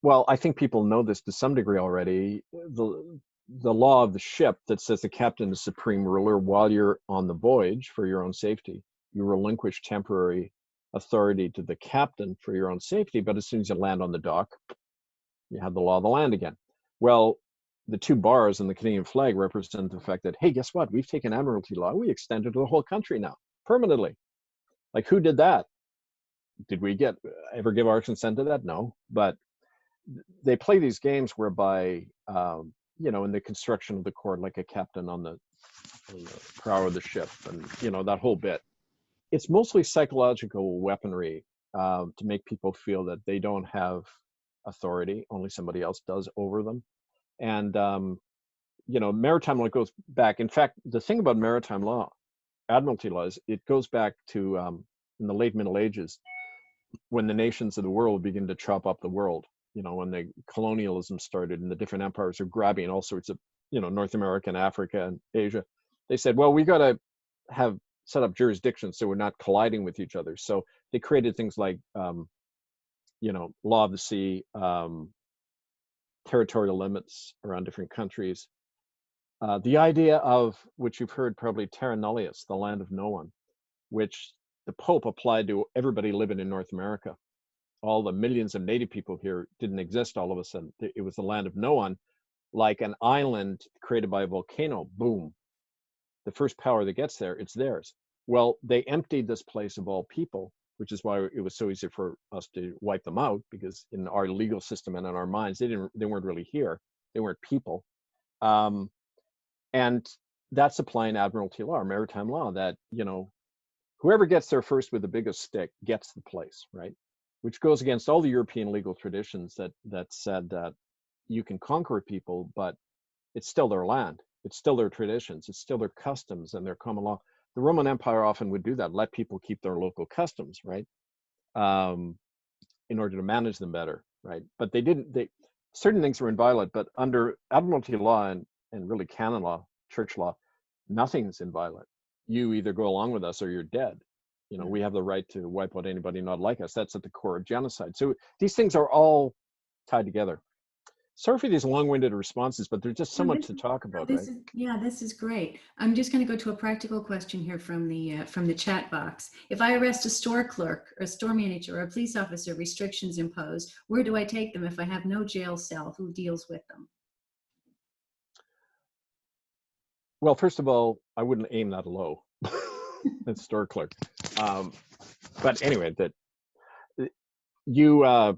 well, I think people know this to some degree already. The law of the ship that says the captain is supreme ruler while you're on the voyage for your own safety. You relinquish temporary authority to the captain for your own safety, but as soon as you land on the dock, you have the law of the land again. Well, the two bars on the Canadian flag represent the fact that, hey, guess what? We've taken Admiralty law, we extend it to the whole country now, permanently. Like, who did that? Did we ever give our consent to that? No. But they play these games whereby, in the construction of the court, like a captain on the prow of the ship, and that whole bit. It's mostly psychological weaponry to make people feel that they don't have authority, only somebody else does over them. And maritime law goes back. In fact, the thing about maritime law, Admiralty law, is it goes back to in the late Middle Ages, when the nations of the world begin to chop up the world. When the colonialism started and the different empires are grabbing all sorts of, North America and Africa and Asia. They said, well, we got to set up jurisdictions so we're not colliding with each other. So they created things like, law of the sea, territorial limits around different countries. The idea of, which you've heard probably, terra nullius, the land of no one, which the Pope applied to everybody living in North America. All the millions of native people here didn't exist all of a sudden. It was the land of no one, like an island created by a volcano. Boom. The first power that gets there, it's theirs. Well, they emptied this place of all people, which is why it was so easy for us to wipe them out, because in our legal system and in our minds, they weren't really here. They weren't people. And that's applying Admiralty law, or maritime law, that, whoever gets there first with the biggest stick gets the place, right? Which goes against all the European legal traditions that said that you can conquer people, but it's still their land. It's still their traditions. It's still their customs and their common law. The Roman Empire often would do that, let people keep their local customs, right? In order to manage them better, right? But they didn't, certain things were inviolate, but under Admiralty law and really canon law, church law, nothing's inviolate. You either go along with us or you're dead. We have the right to wipe out anybody not like us. That's at the core of genocide. So these things are all tied together. Sorry for these long-winded responses, but there's just so much to talk about, right? This is great. I'm just going to go to a practical question here from the chat box. If I arrest a store clerk or a store manager or a police officer, restrictions imposed, where do I take them if I have no jail cell? Who deals with them? Well, first of all, I wouldn't aim that low. That's store clerk. But anyway, that you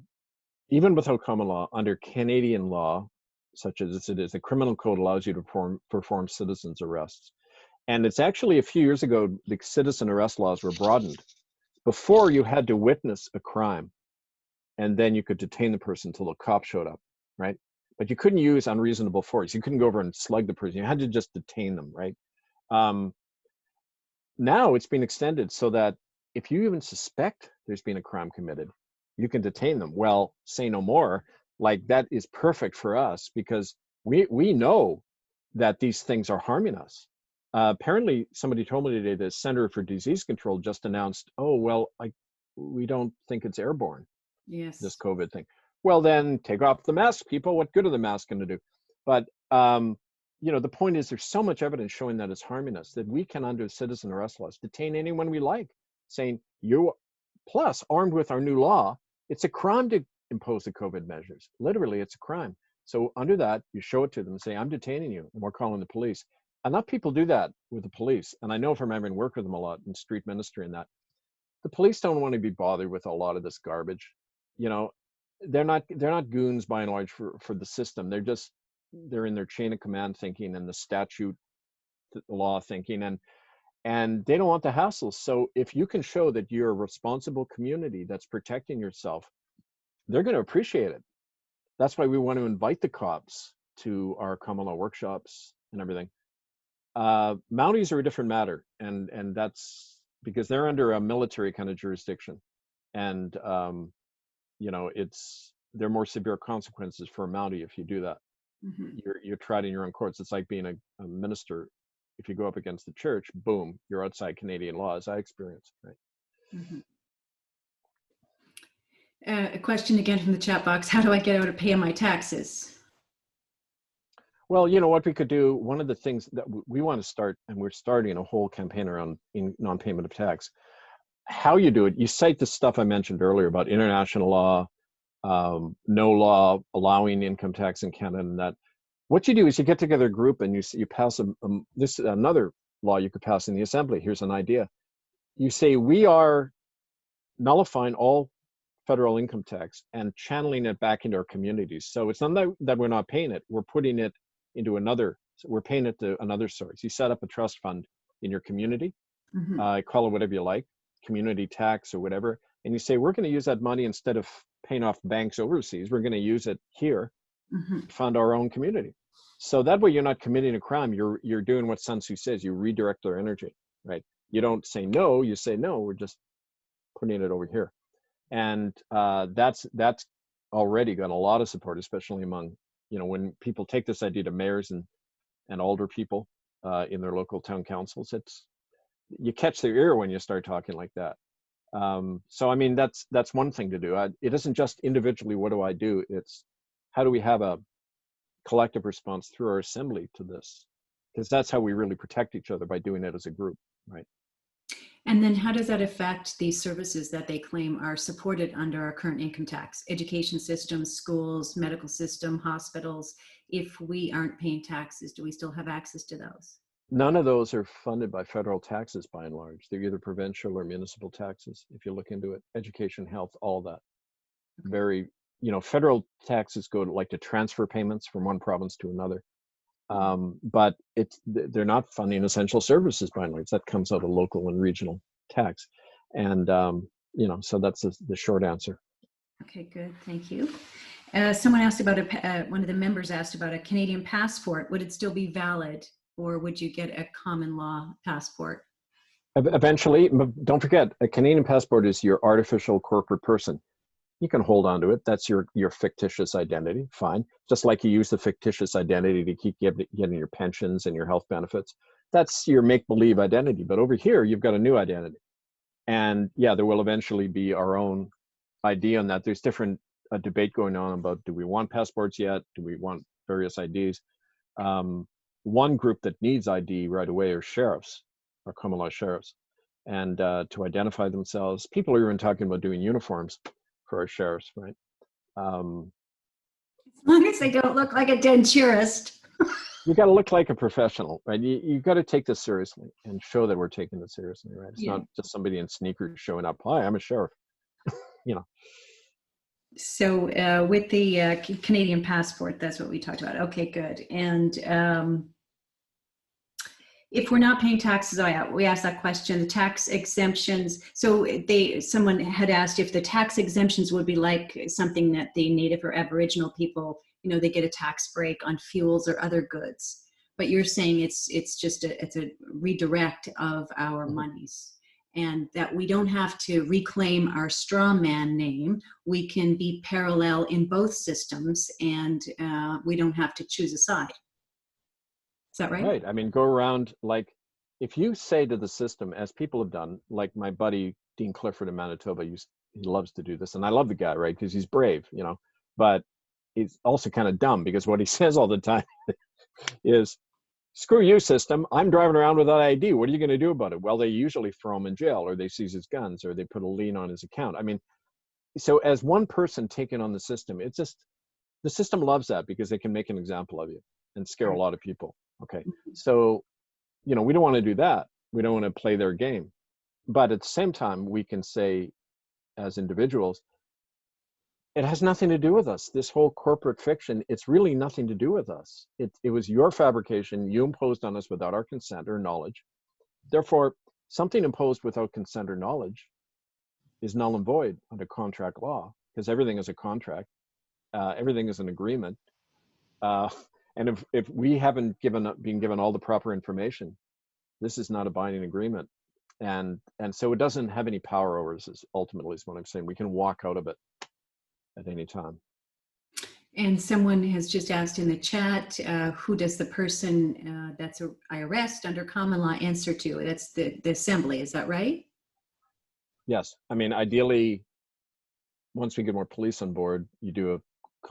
even without common law, under Canadian law, such as it is, the criminal code allows you to perform citizens' arrests. And it's actually a few years ago, the citizen arrest laws were broadened. Before, you had to witness a crime, and then you could detain the person until the cop showed up, right? But you couldn't use unreasonable force. You couldn't go over and slug the person. You had to just detain them, right? Now it's been extended so that if you even suspect there's been a crime committed, you can detain them. Well, say no more. Like, that is perfect for us, because we know that these things are harming us. Apparently, somebody told me today the Center for Disease Control just announced, oh, well, we don't think it's airborne. Yes. This COVID thing. Well, then take off the mask, people. What good are the masks going to do? But the point is, there's so much evidence showing that it's harming us that we can, under citizen arrest laws, detain anyone we like, saying plus, armed with our new law, it's a crime to impose the COVID measures. Literally, it's a crime. So under that, you show it to them and say, I'm detaining you, and we're calling the police. Enough people do that with the police. And I know from having worked with them a lot in street ministry and that, the police don't want to be bothered with a lot of this garbage. They're not goons by and large for the system. They're in their chain of command thinking and the statute, the law thinking, and they don't want the hassle. So if you can show that you're a responsible community that's protecting yourself, they're going to appreciate it. That's why we want to invite the cops to our common law workshops and everything. Mounties are a different matter, and that's because they're under a military kind of jurisdiction, and there are more severe consequences for a Mountie if you do that. Mm-hmm. You're tried in your own courts. It's like being a minister. If you go up against the church, boom, you're outside Canadian law, as I experienced, right? Mm-hmm. A question again from the chat box: how do I get out of paying my taxes? Well, what we could do, one of the things that we want to start, and we're starting a whole campaign around non-payment of tax. How you do it, you cite the stuff I mentioned earlier about international law, no law allowing income tax in Canada, and that What you do is you get together a group and you pass this is another law you could pass in the assembly. Here's an idea. You say we are nullifying all federal income tax and channeling it back into our communities. So it's not that we're not paying it, we're putting it into another, we're paying it to another source. You set up a trust fund in your community, call it whatever you like, community tax or whatever, and you say, we're going to use that money instead of paying off banks overseas, we're going to use it here to fund our own community. So that way you're not committing a crime, you're doing what Sun Tzu says, you redirect their energy, right? You don't say no, you say no, we're just putting it over here. And that's already got a lot of support, especially among, when people take this idea to mayors and older people in their local town councils. You catch their ear when you start talking like that. So I mean, that's one thing to do. It isn't just individually, what do I do? It's how do we have a collective response through our assembly to this? Because that's how we really protect each other, by doing it as a group, right? And then how does that affect the services that they claim are supported under our current income tax? Education systems, schools, medical system, hospitals. If we aren't paying taxes, do we still have access to those? None of those are funded by federal taxes by and large. They're either provincial or municipal taxes, if you look into it. Education, health, all that. Very, federal taxes go to transfer payments from one province to another. But they're not funding essential services by and large. That comes out of local and regional tax. And, so that's the short answer. Okay, good. Thank you. Someone asked about one of the members asked about a Canadian passport. Would it still be valid, or would you get a common law passport? Eventually, don't forget, a Canadian passport is your artificial corporate person. You can hold on to it. That's your fictitious identity. Fine. Just like you use the fictitious identity to keep getting your pensions and your health benefits. That's your make-believe identity. But over here, you've got a new identity. And yeah, there will eventually be our own ID on that. There's different debate going on about, do we want passports yet? Do we want various IDs? One group that needs ID right away are sheriffs, or common law sheriffs. And to identify themselves, people are even talking about doing uniforms for our sheriffs, right? As long as they don't look like a denturist. You got to look like a professional, right? You got to take this seriously and show that we're taking it seriously, right? It's not just somebody in sneakers showing up. Hi, I'm a sheriff. So with the Canadian passport, that's what we talked about. Okay, good. And if we're not paying taxes, we asked that question, the tax exemptions. So someone had asked if the tax exemptions would be like something that the Native or Aboriginal people, they get a tax break on fuels or other goods. But you're saying it's a redirect of our monies, and that we don't have to reclaim our straw man name. We can be parallel in both systems, and we don't have to choose a side. Is that right? Right. I mean, go around, if you say to the system, as people have done, like my buddy Dean Clifford in Manitoba, he loves to do this, and I love the guy, right? Because he's brave, but he's also kind of dumb, because what he says all the time is, screw you, system, I'm driving around without ID. What are you going to do about it? Well, they usually throw him in jail, or they seize his guns, or they put a lien on his account. I mean, so as one person taking on the system, the system loves that, because they can make an example of you and scare a lot of people. Okay, so we don't want to do that. We don't want to play their game. But at the same time, we can say, as individuals, it has nothing to do with us. This whole corporate fiction, it's really nothing to do with us. It was your fabrication. You imposed on us without our consent or knowledge. Therefore, something imposed without consent or knowledge is null and void under contract law, because everything is a contract. Everything is an agreement. And if we haven't been given all the proper information, this is not a binding agreement. And so it doesn't have any power over us, ultimately is what I'm saying. We can walk out of it at any time. And someone has just asked in the chat, who does the person I arrest under common law answer to? That's the assembly, is that right? Yes. I mean, ideally, once we get more police on board, you do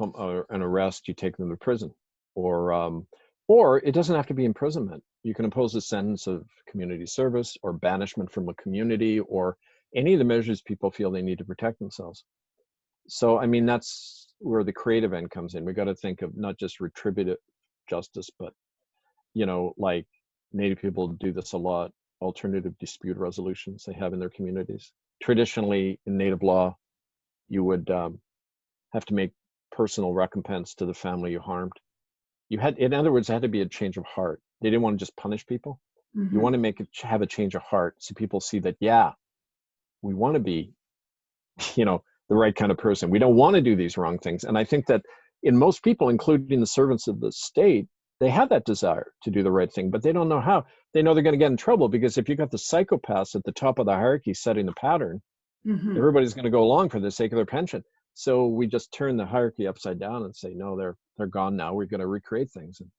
an arrest, you take them to prison. Or it doesn't have to be imprisonment. You can impose a sentence of community service or banishment from a community, or any of the measures people feel they need to protect themselves. So, I mean, that's where the creative end comes in. We got to think of not just retributive justice, but, like Native people do this a lot, alternative dispute resolutions they have in their communities. Traditionally, in Native law, you would have to make personal recompense to the family you harmed. In other words, it had to be a change of heart. They didn't want to just punish people. You want to have a change of heart so people see that, yeah, we want to be, the right kind of person. We don't want to do these wrong things. And I think that in most people, including the servants of the state, they have that desire to do the right thing, but they don't know how. They know they're going to get in trouble, because if you got the psychopaths at the top of the hierarchy setting the pattern, everybody's going to go along for the sake of their pension. So we just turn the hierarchy upside down and say, no, they're gone now. We're going to recreate things. And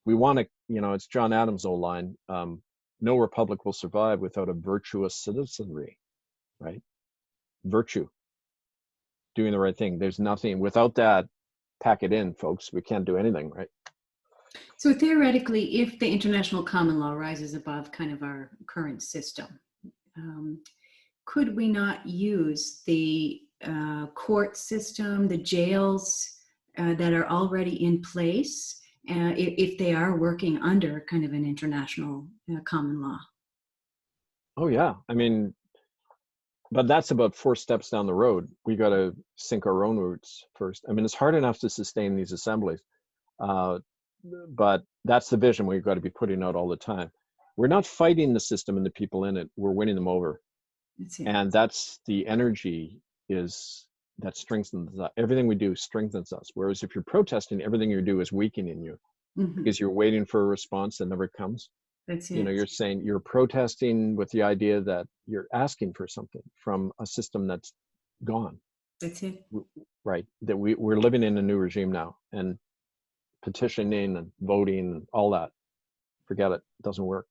we want to, it's John Adams' old line, no republic will survive without a virtuous citizenry, right? Virtue, doing the right thing. There's nothing without that. Pack it in, folks. We can't do anything, right? So theoretically, if the international common law rises above kind of our current system, could we not use the court system, the jails that are already in place, if they are working under kind of an international common law? Oh, yeah. I mean, but that's about 4 steps down the road. We got to sink our own roots first. I mean, it's hard enough to sustain these assemblies, but that's the vision we've got to be putting out all the time. We're not fighting the system and the people in it. We're winning them over. And that's the energy that strengthens us. Everything we do strengthens us. Whereas if you're protesting, everything you do is weakening you, because you're waiting for a response that never comes. That's it. You're saying you're protesting with the idea that you're asking for something from a system that's gone. That's it. Right. That we're living in a new regime now, and petitioning and voting and all that, forget it. It doesn't work.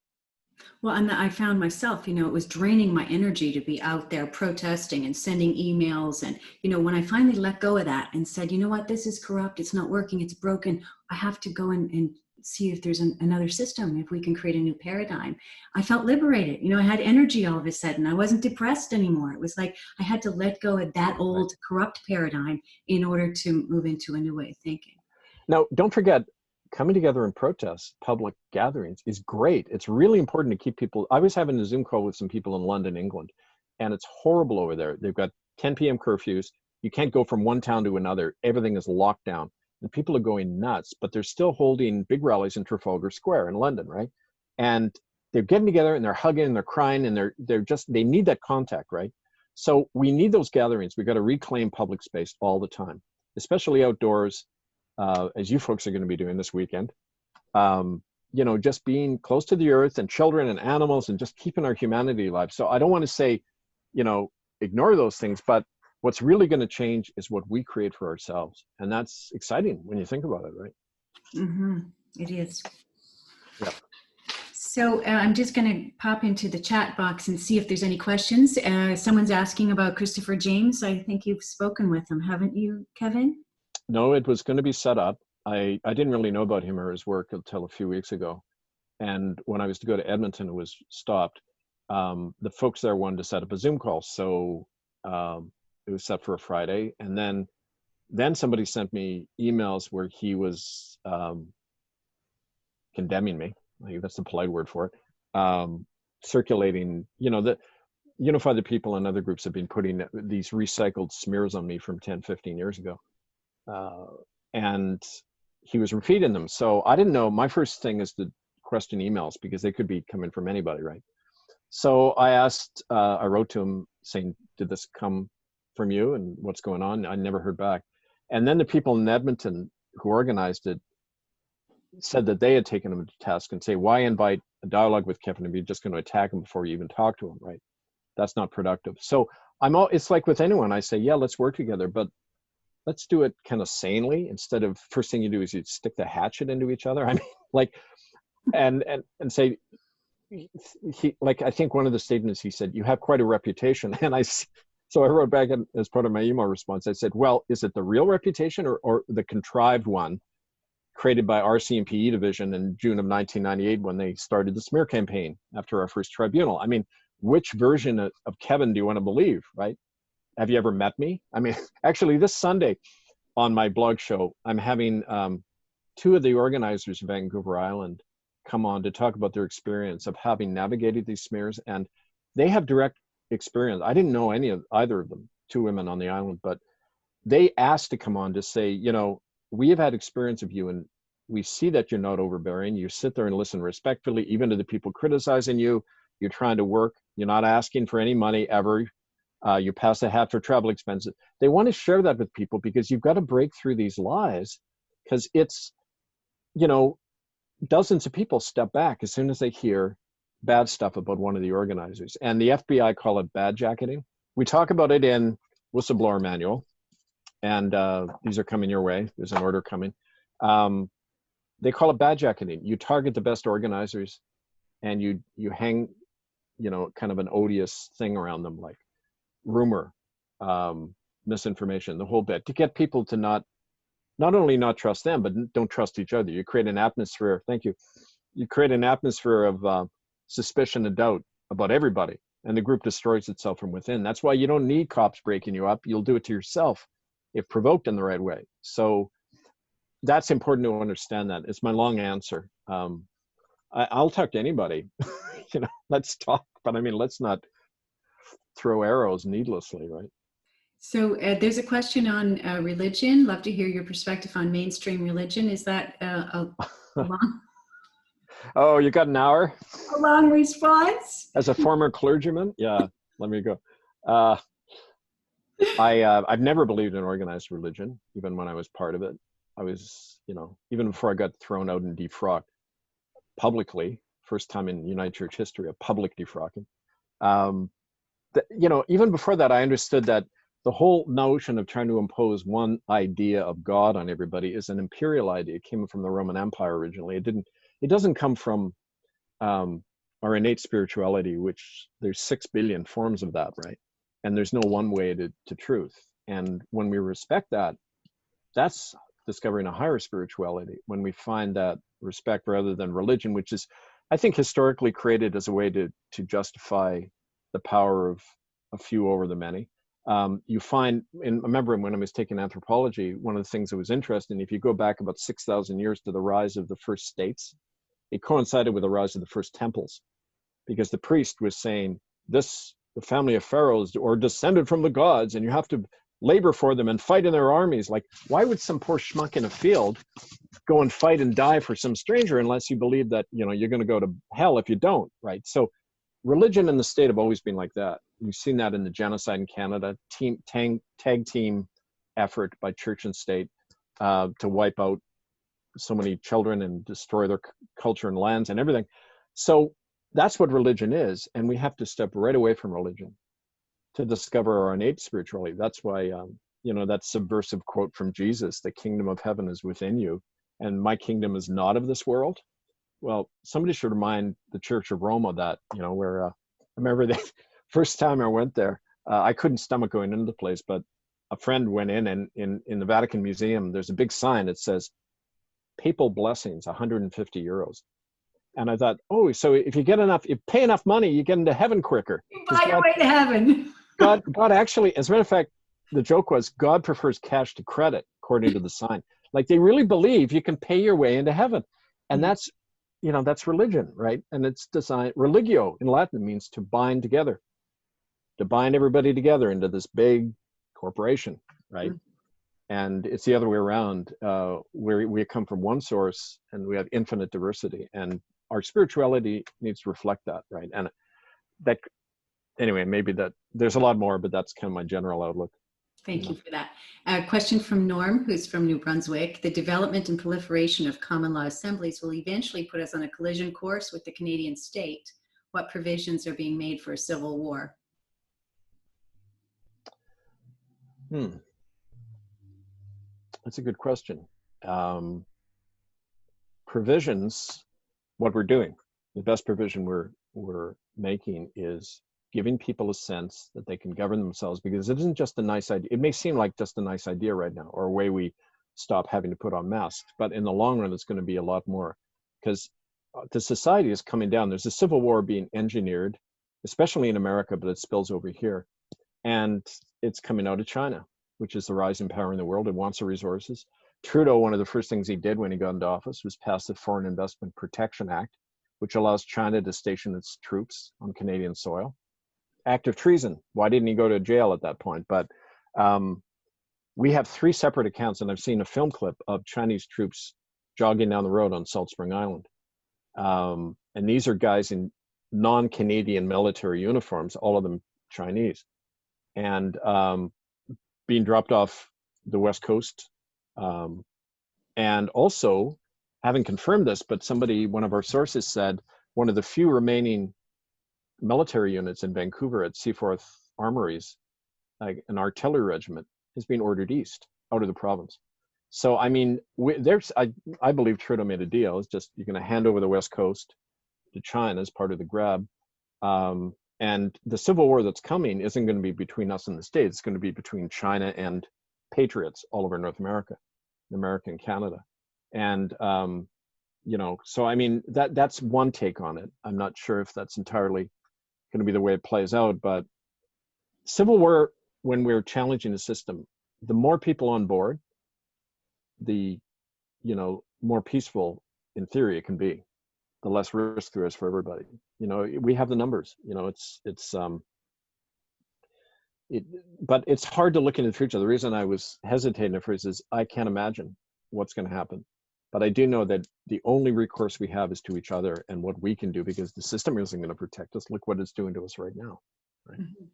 Well, and I found myself, it was draining my energy to be out there protesting and sending emails. And, when I finally let go of that and said, you know what, this is corrupt, it's not working, it's broken, I have to go and see if there's another system, if we can create a new paradigm. I felt liberated. I had energy all of a sudden. I wasn't depressed anymore. It was like I had to let go of that old corrupt paradigm in order to move into a new way of thinking. Now, don't forget, coming together in protest, public gatherings is great. It's really important to keep people. I was having a Zoom call with some people in London, England, and it's horrible over there. They've got 10 p.m. curfews. You can't go from one town to another. Everything is locked down. And people are going nuts, but they're still holding big rallies in Trafalgar Square in London, right? And they're getting together and they're hugging and they're crying and they need that contact, right? So we need those gatherings. We've got to reclaim public space all the time, especially outdoors, as you folks are going to be doing this weekend. Just being close to the earth and children and animals and just keeping our humanity alive. So I don't want to say, ignore those things, but what's really going to change is what we create for ourselves. And that's exciting when you think about it, right? It is. Yeah. So I'm just going to pop into the chat box and see if there's any questions. Someone's asking about Christopher James. I think you've spoken with him, haven't you, Kevin? No, it was going to be set up. I didn't really know about him or his work until a few weeks ago. And when I was to go to Edmonton, it was stopped. The folks there wanted to set up a Zoom call. So it was set for a Friday. And then somebody sent me emails where he was condemning me. I think that's the polite word for it. Circulating, that Unify the People and other groups have been putting these recycled smears on me from 10, 15 years ago. And he was repeating them. So I didn't know. My first thing is to question emails because they could be coming from anybody, right? So I wrote to him saying, did this come from you and what's going on? I never heard back. And then the people in Edmonton who organized it said that they had taken him to task and say, why invite a dialogue with Kevin if you're just going to attack him before you even talk to him, right? That's not productive. So it's like with anyone, I say, yeah, let's work together, but let's do it kind of sanely instead of first thing you do is you stick the hatchet into each other. I mean, and say, I think one of the statements he said, you have quite a reputation. And so I wrote back as part of my email response, I said, well, is it the real reputation or the contrived one created by RC and PE division in June of 1998 when they started the smear campaign after our first tribunal? I mean, which version of Kevin do you want to believe, right? Have you ever met me? I mean, actually this Sunday on my blog show, I'm having two of the organizers of Vancouver Island come on to talk about their experience of having navigated these smears, and they have direct experience. I didn't know either of them, two women on the island, but they asked to come on to say, you know, we have had experience of you, and we see that you're not overbearing. You sit there and listen respectfully, even to the people criticizing you. You're trying to work. You're not asking for any money ever. You pass a hat for travel expenses. They want to share that with people because you've got to break through these lies, because it's, you know, dozens of people step back as soon as they hear bad stuff about one of the organizers. And the FBI call it bad jacketing. We talk about it in Whistleblower Manual, and these are coming your way. There's an order coming. They call it bad jacketing. You target the best organizers, and you hang, you know, kind of an odious thing around them, like rumor, misinformation, the whole bit, to get people to not only not trust them, but don't trust each other. You create an atmosphere. Thank you. You create an atmosphere of suspicion and doubt about everybody, and the group destroys itself from within. That's why you don't need cops breaking you up. You'll do it to yourself if provoked in the right way. So that's important to understand. That it's my long answer. I'll talk to anybody. You know, let's talk, but I mean, let's not throw arrows needlessly, right? So there's a question on religion. Love to hear your perspective on mainstream religion. Is that a long, Oh, you got an hour? a long response? As a former clergyman, yeah, let me go. I've never believed in organized religion, even when I was part of it. I was, you know, even before I got thrown out and defrocked publicly, first time in United Church history, a public defrocking. You know, even before that, I understood that the whole notion of trying to impose one idea of God on everybody is an imperial idea. It came from the Roman Empire originally. It doesn't come from our innate spirituality, which there's 6 billion forms of that, right? And there's no one way to truth. And when we respect that, that's discovering a higher spirituality. When we find that respect rather than religion, which is, I think, historically created as a way to justify the power of a few over the many. You find, and I remember when I was taking anthropology, one of the things that was interesting, if you go back about 6,000 years to the rise of the first states, it coincided with the rise of the first temples, because the priest was saying, this, the family of pharaohs are descended from the gods, and you have to labor for them and fight in their armies. Like, why would some poor schmuck in a field go and fight and die for some stranger unless you believe that, you know, you're going to go to hell if you don't, right? So religion and the state have always been like that. We've seen that in the genocide in Canada, tag team effort by church and state to wipe out so many children and destroy their culture and lands and everything. So that's what religion is, and we have to step right away from religion to discover our innate spirituality. That's why, you know, that subversive quote from Jesus, the kingdom of heaven is within you, and my kingdom is not of this world. Well, somebody should remind the Church of Rome of that, you know, where I remember the first time I went there, I couldn't stomach going into the place, but a friend went in, and in the Vatican Museum, there's a big sign that says, papal blessings, 150 euros. And I thought, oh, so if you get enough, you pay enough money, you get into heaven quicker. You buy your way to heaven. God actually, as a matter of fact, the joke was God prefers cash to credit, according to the sign. Like, they really believe you can pay your way into heaven. And that's, you know, that's religion, right? And it's designed, religio in Latin means to bind together, to bind everybody together into this big corporation, right? And it's the other way around, where we come from one source and we have infinite diversity, and our spirituality needs to reflect that, right? And that, anyway, maybe that there's a lot more, but that's kind of my general outlook. Thank you for that. A question from Norm, who's from New Brunswick. The development and proliferation of common law assemblies will eventually put us on a collision course with the Canadian state. What provisions are being made for a civil war? That's a good question. Provisions, what we're doing, the best provision we're making is giving people a sense that they can govern themselves, because it isn't just a nice idea. It may seem like just a nice idea right now, or a way we stop having to put on masks, but in the long run, it's going to be a lot more, because the society is coming down. There's a civil war being engineered, especially in America, but it spills over here. And it's coming out of China, which is the rising power in the world. It wants the resources. Trudeau, one of the first things he did when he got into office was pass the Foreign Investment Protection Act, which allows China to station its troops on Canadian soil. Act of treason. Why didn't he go to jail at that point? But we have 3 separate accounts, and I've seen a film clip of Chinese troops jogging down the road on Salt Spring Island. And these are guys in non-Canadian military uniforms, all of them Chinese, and being dropped off the West Coast. And also, having confirmed this, but one of our sources said, one of the few remaining military units in Vancouver at Seaforth Armories, like an artillery regiment, has been ordered east, out of the province. So, I mean, I believe Trudeau made a deal. It's just, you're going to hand over the West Coast to China as part of the grab. And the civil war that's coming isn't going to be between us and the States. It's going to be between China and patriots all over North America, America and Canada. And, so, I mean, that's one take on it. I'm not sure if that's entirely going to be the way it plays out, but civil war, when we're challenging the system, the more people on board, the more peaceful in theory it can be, the less risk there is for everybody. We have the numbers. But it's hard to look into the future. The reason I was hesitating at first is I can't imagine what's going to happen, but I do know that the only recourse we have is to each other and what we can do, because the system isn't going to protect us. Look what it's doing to us right now, right? Mm-hmm.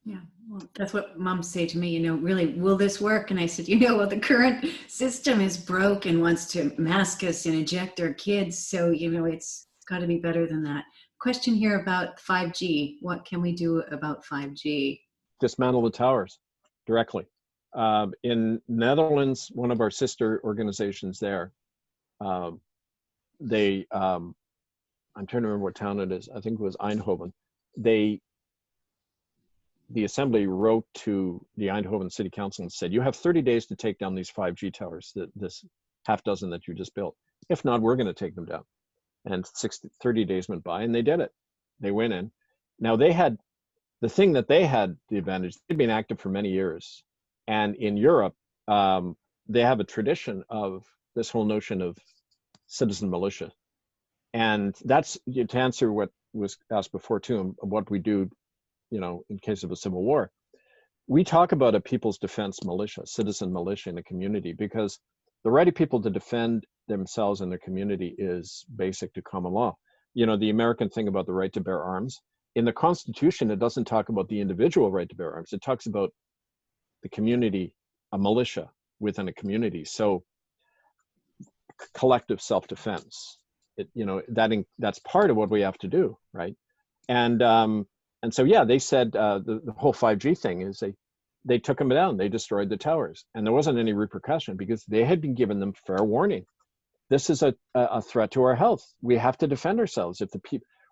Yeah, well, that's what moms say to me, really, will this work? And I said, well, the current system is broke and wants to mask us and eject our kids. So, it's got to be better than that. Question here about 5G. What can we do about 5G? Dismantle the towers directly. In Netherlands, one of our sister organizations there, I'm trying to remember what town it is. I think it was Eindhoven. The assembly wrote to the Eindhoven City Council and said, you have 30 days to take down these 5G towers, this half dozen that you just built. If not, we're going to take them down. And 30 days went by and they did it. They went in. Now the thing that they had the advantage, they'd been active for many years. And in Europe, they have a tradition of this whole notion of citizen militia. And that's, to answer what was asked before too, what we do in case of a civil war. We talk about a people's defense militia, citizen militia in a community, because the right of people to defend themselves and their community is basic to common law. The American thing about the right to bear arms, in the Constitution, it doesn't talk about the individual right to bear arms. It talks about the community, a militia within a community. So collective self-defense, that's part of what we have to do, right? And so, yeah, they said the whole 5G thing is they took them down. They destroyed the towers. And there wasn't any repercussion because they had been given them fair warning. This is a threat to our health. We have to defend ourselves.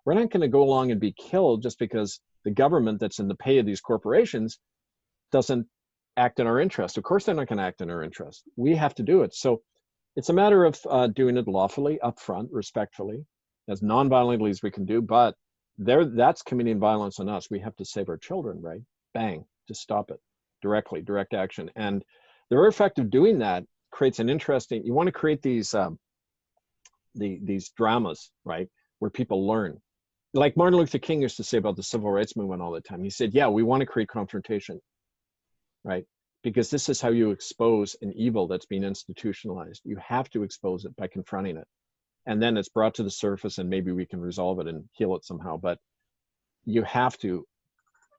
We're not going to go along and be killed just because the government that's in the pay of these corporations doesn't act in our interest. Of course, they're not going to act in our interest. We have to do it. So it's a matter of doing it lawfully, upfront, respectfully, as non-violently as we can do, but that's committing violence on us. We have to save our children, right? Bang, just stop it directly, direct action. And the very fact of doing that creates an interesting, you want to create these dramas, right? Where people learn. Like Martin Luther King used to say about the civil rights movement all the time. He said, yeah, we want to create confrontation, right? Because this is how you expose an evil that's been institutionalized. You have to expose it by confronting it. And then it's brought to the surface and maybe we can resolve it and heal it somehow. But you have to,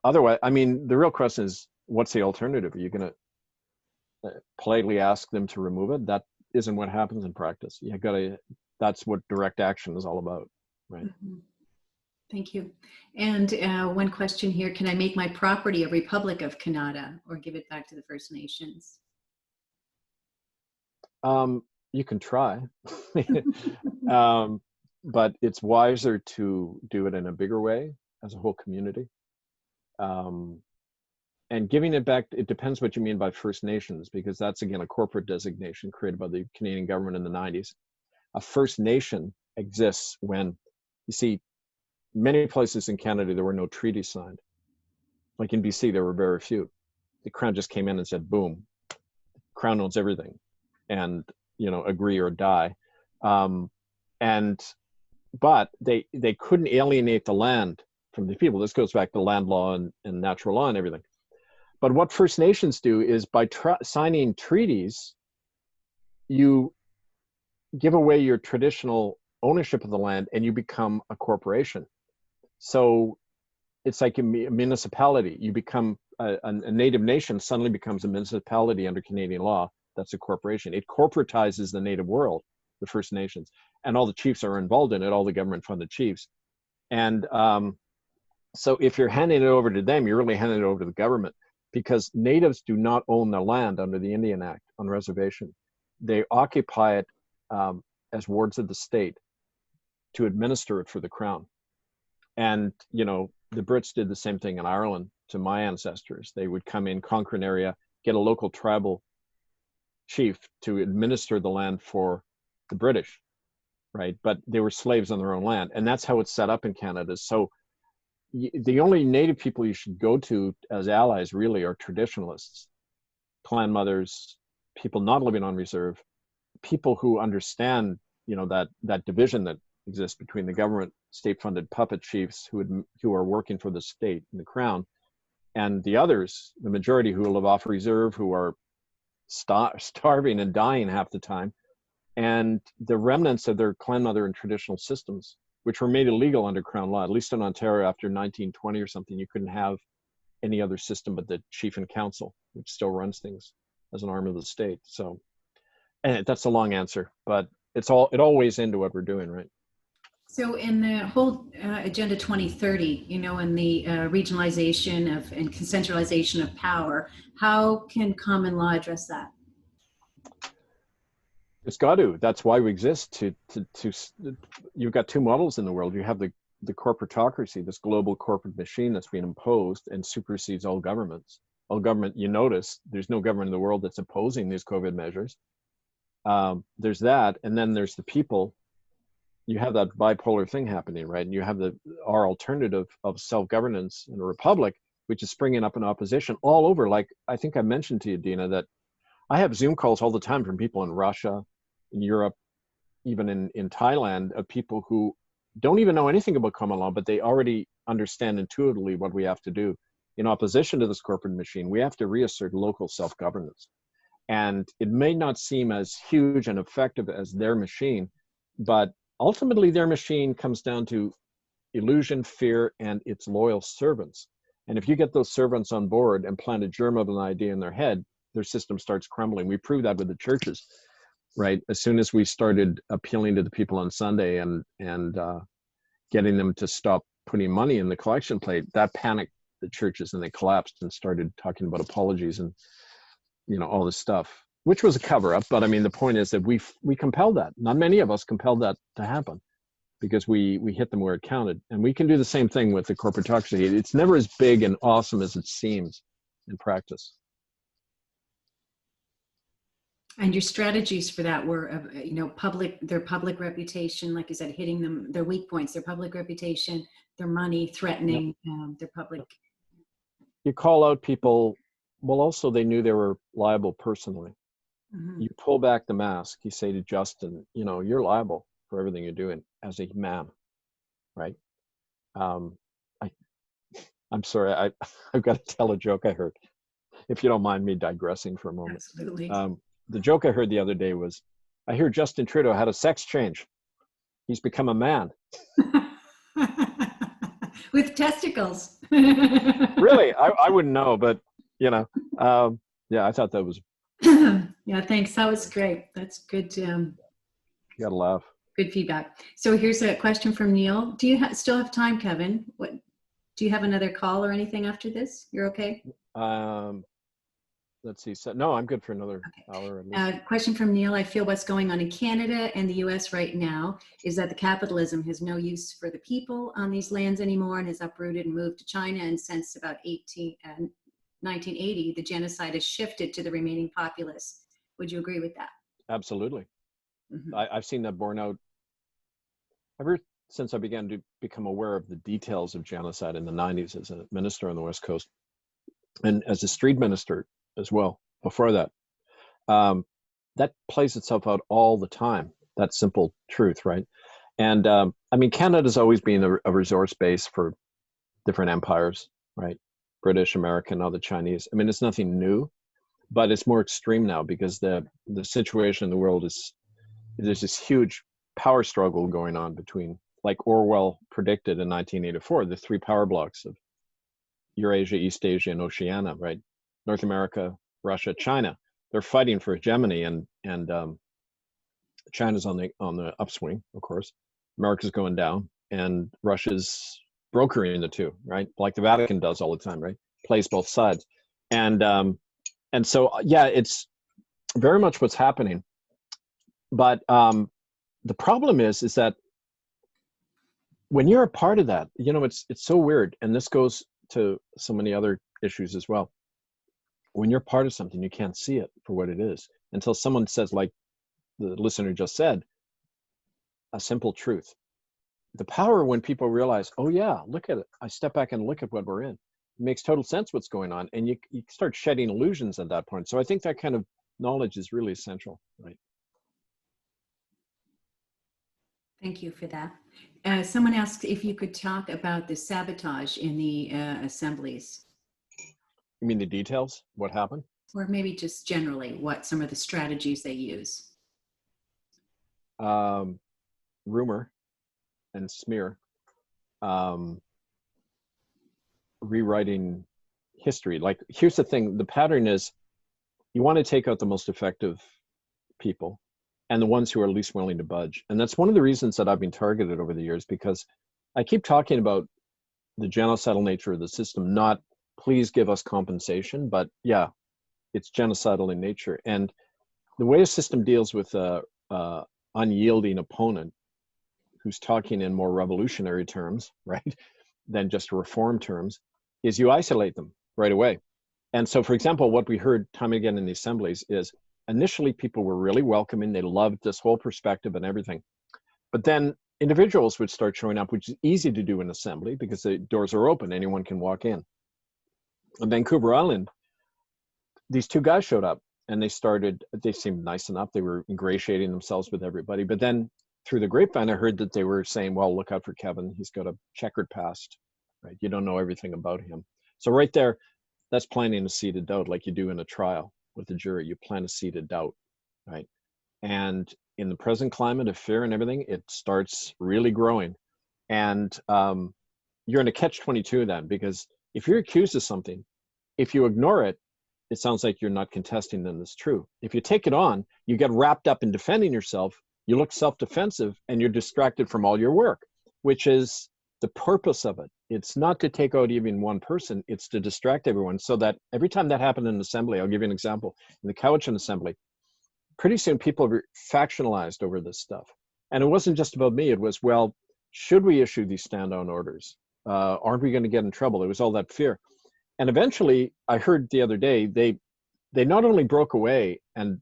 otherwise, I mean, the real question is, what's the alternative? Are you going to politely ask them to remove it? That isn't what happens in practice. That's what direct action is all about, right? Mm-hmm. Thank you. And one question here, can I make my property a Republic of Canada or give it back to the First Nations? You can try, but it's wiser to do it in a bigger way as a whole community. And giving it back, it depends what you mean by First Nations, because that's, again, a corporate designation created by the Canadian government in the 90s. A First Nation exists when, you see, many places in Canada, there were no treaties signed. Like in BC, there were very few. The Crown just came in and said, boom, crown owns everything, and agree or die. And but they couldn't alienate the land from the people. This goes back to land law and natural law and everything. But what First Nations do is by signing treaties, you give away your traditional ownership of the land and you become a corporation. So it's like a municipality. You become a native nation suddenly becomes a municipality under Canadian law. That's a corporation. It corporatizes the native world, the First Nations, and all the chiefs are involved in it, all the government-funded chiefs. And so if you're handing it over to them, you're really handing it over to the government, because natives do not own their land under the Indian Act on reservation. They occupy it as wards of the state to administer it for the crown. And, the Brits did the same thing in Ireland to my ancestors. They would come in, conquer an area, get a local tribal chief to administer the land for the British, right? But they were slaves on their own land. And that's how it's set up in Canada. So the only native people you should go to as allies really are traditionalists, clan mothers, people not living on reserve, people who understand, that division that exists between the government state-funded puppet chiefs who are working for the state and the crown, and the others, the majority who live off reserve, who are starving and dying half the time, and the remnants of their clan mother and traditional systems, which were made illegal under Crown law. At least in Ontario after 1920 or something, you couldn't have any other system but the chief and council, which still runs things as an arm of the state. So, and that's a long answer, but it all weighs into what we're doing, right? So in the whole Agenda 2030, and the regionalization and centralization of power, how can common law address that? It's got to. That's why we exist. You've got two models in the world. You have the corporatocracy, this global corporate machine that's being imposed and supersedes all governments. All government, you notice, there's no government in the world that's opposing these COVID measures. There's that, and then there's the people. You have that bipolar thing happening, right? And you have our alternative of self-governance in a republic, which is springing up in opposition all over. Like I think I mentioned to you, Dina, that I have Zoom calls all the time from people in Russia, in Europe, even in Thailand, of people who don't even know anything about common law, but they already understand intuitively what we have to do. In opposition to this corporate machine, we have to reassert local self-governance. And it may not seem as huge and effective as their machine, but ultimately their machine comes down to illusion, fear, and its loyal servants. And if you get those servants on board and plant a germ of an idea in their head, their system starts crumbling. We proved that with the churches, right? As soon as we started appealing to the people on Sunday and getting them to stop putting money in the collection plate, that panicked the churches and they collapsed and started talking about apologies and all this stuff, which was a cover-up. But I mean, the point is that we compelled that. Not many of us compelled that to happen because we hit them where it counted. And we can do the same thing with the corporatocracy. It's never as big and awesome as it seems in practice. And your strategies for that were, their public reputation, like you said, hitting them, their weak points, their public reputation, their money, threatening their public. You call out people. Well, also they knew they were liable personally. Mm-hmm. You pull back the mask. You say to Justin, you're liable for everything you're doing as a man, right? I'm sorry. I've got to tell a joke I heard, if you don't mind me digressing for a moment. Absolutely. The joke I heard the other day was, I hear Justin Trudeau had a sex change. He's become a man. With testicles. Really? I wouldn't know, but, yeah, I thought that was. Yeah, thanks. That was great. That's good. You gotta laugh. Good feedback. So here's a question from Neil. Do you still have time, Kevin? Do you have another call or anything after this? You're okay? Let's see. So, no, I'm good for another hour. Question from Neil. I feel what's going on in Canada and the US right now is that the capitalism has no use for the people on these lands anymore and has uprooted and moved to China. And since about 1980, the genocide has shifted to the remaining populace. Would you agree with that? Absolutely. Mm-hmm. I've seen that borne out ever since I began to become aware of the details of genocide in the 90s as a minister on the West Coast and as a street minister as well before that. that plays itself out all the time. That simple truth, right? And I mean, Canada's always been a resource base for different empires, right? British, American, other Chinese. I mean, it's nothing new, but it's more extreme now because the situation in the world is, there's this huge power struggle going on between, like Orwell predicted in 1984, the three power blocks of Eurasia, East Asia, and Oceania, right? North America, Russia, China. They're fighting for hegemony, and China's on the upswing, of course. America's going down, and Russia's brokering the two, right? Like the Vatican does all the time, right? Plays both sides, and so yeah, it's very much what's happening. But the problem is that when you're a part of that, you know, it's so weird, and this goes to so many other issues as well. When you're part of something, you can't see it for what it is until someone says, like the listener just said, a simple truth. The power when people realize, oh yeah, look at it. I step back and look at what we're in. It makes total sense what's going on, and you start shedding illusions at that point. So I think that kind of knowledge is really essential, right? Thank you for that. Someone asked if you could talk about the sabotage in the assemblies, You mean the details? What happened? or maybe just generally what some of the strategies they use. Rumor and smear, rewriting history. Like, here's the thing, the pattern is you want to take out the most effective people and the ones who are least willing to budge. And that's one of the reasons that I've been targeted over the years, because I keep talking about the genocidal nature of the system, not please give us compensation, but yeah, it's genocidal in nature. And the way a system deals with a unyielding opponent who's talking in more revolutionary terms, right, than just reform terms, is you isolate them right away. And so, for example, what we heard time and again in the assemblies is initially people were really welcoming. They loved this whole perspective and everything. But then individuals would start showing up, which is easy to do in assembly because the doors are open. Anyone can walk in. On Vancouver Island, these two guys showed up and they seemed nice enough. They were ingratiating themselves with everybody. But then through the grapevine, I heard that they were saying, well, look out for Kevin. He's got a checkered past, right? You don't know everything about him. So right there, that's planting a seed of doubt, like you do in a trial with the jury. You plant a seed of doubt, right? And in the present climate of fear and everything, it starts really growing. And you're in a catch-22 then, because if you're accused of something, if you ignore it, it sounds like you're not contesting that it's true. If you take it on, you get wrapped up in defending yourself, you look self-defensive, and you're distracted from all your work, which is the purpose of it. It's not to take out even one person, it's to distract everyone. So that every time that happened in an assembly, I'll give you an example. In the Cowichan assembly, pretty soon people were factionalized over this stuff. And it wasn't just about me, it was, well, should we issue these stand-down orders? Aren't we going to get in trouble? It was all that fear. And eventually, I heard the other day, they not only broke away, and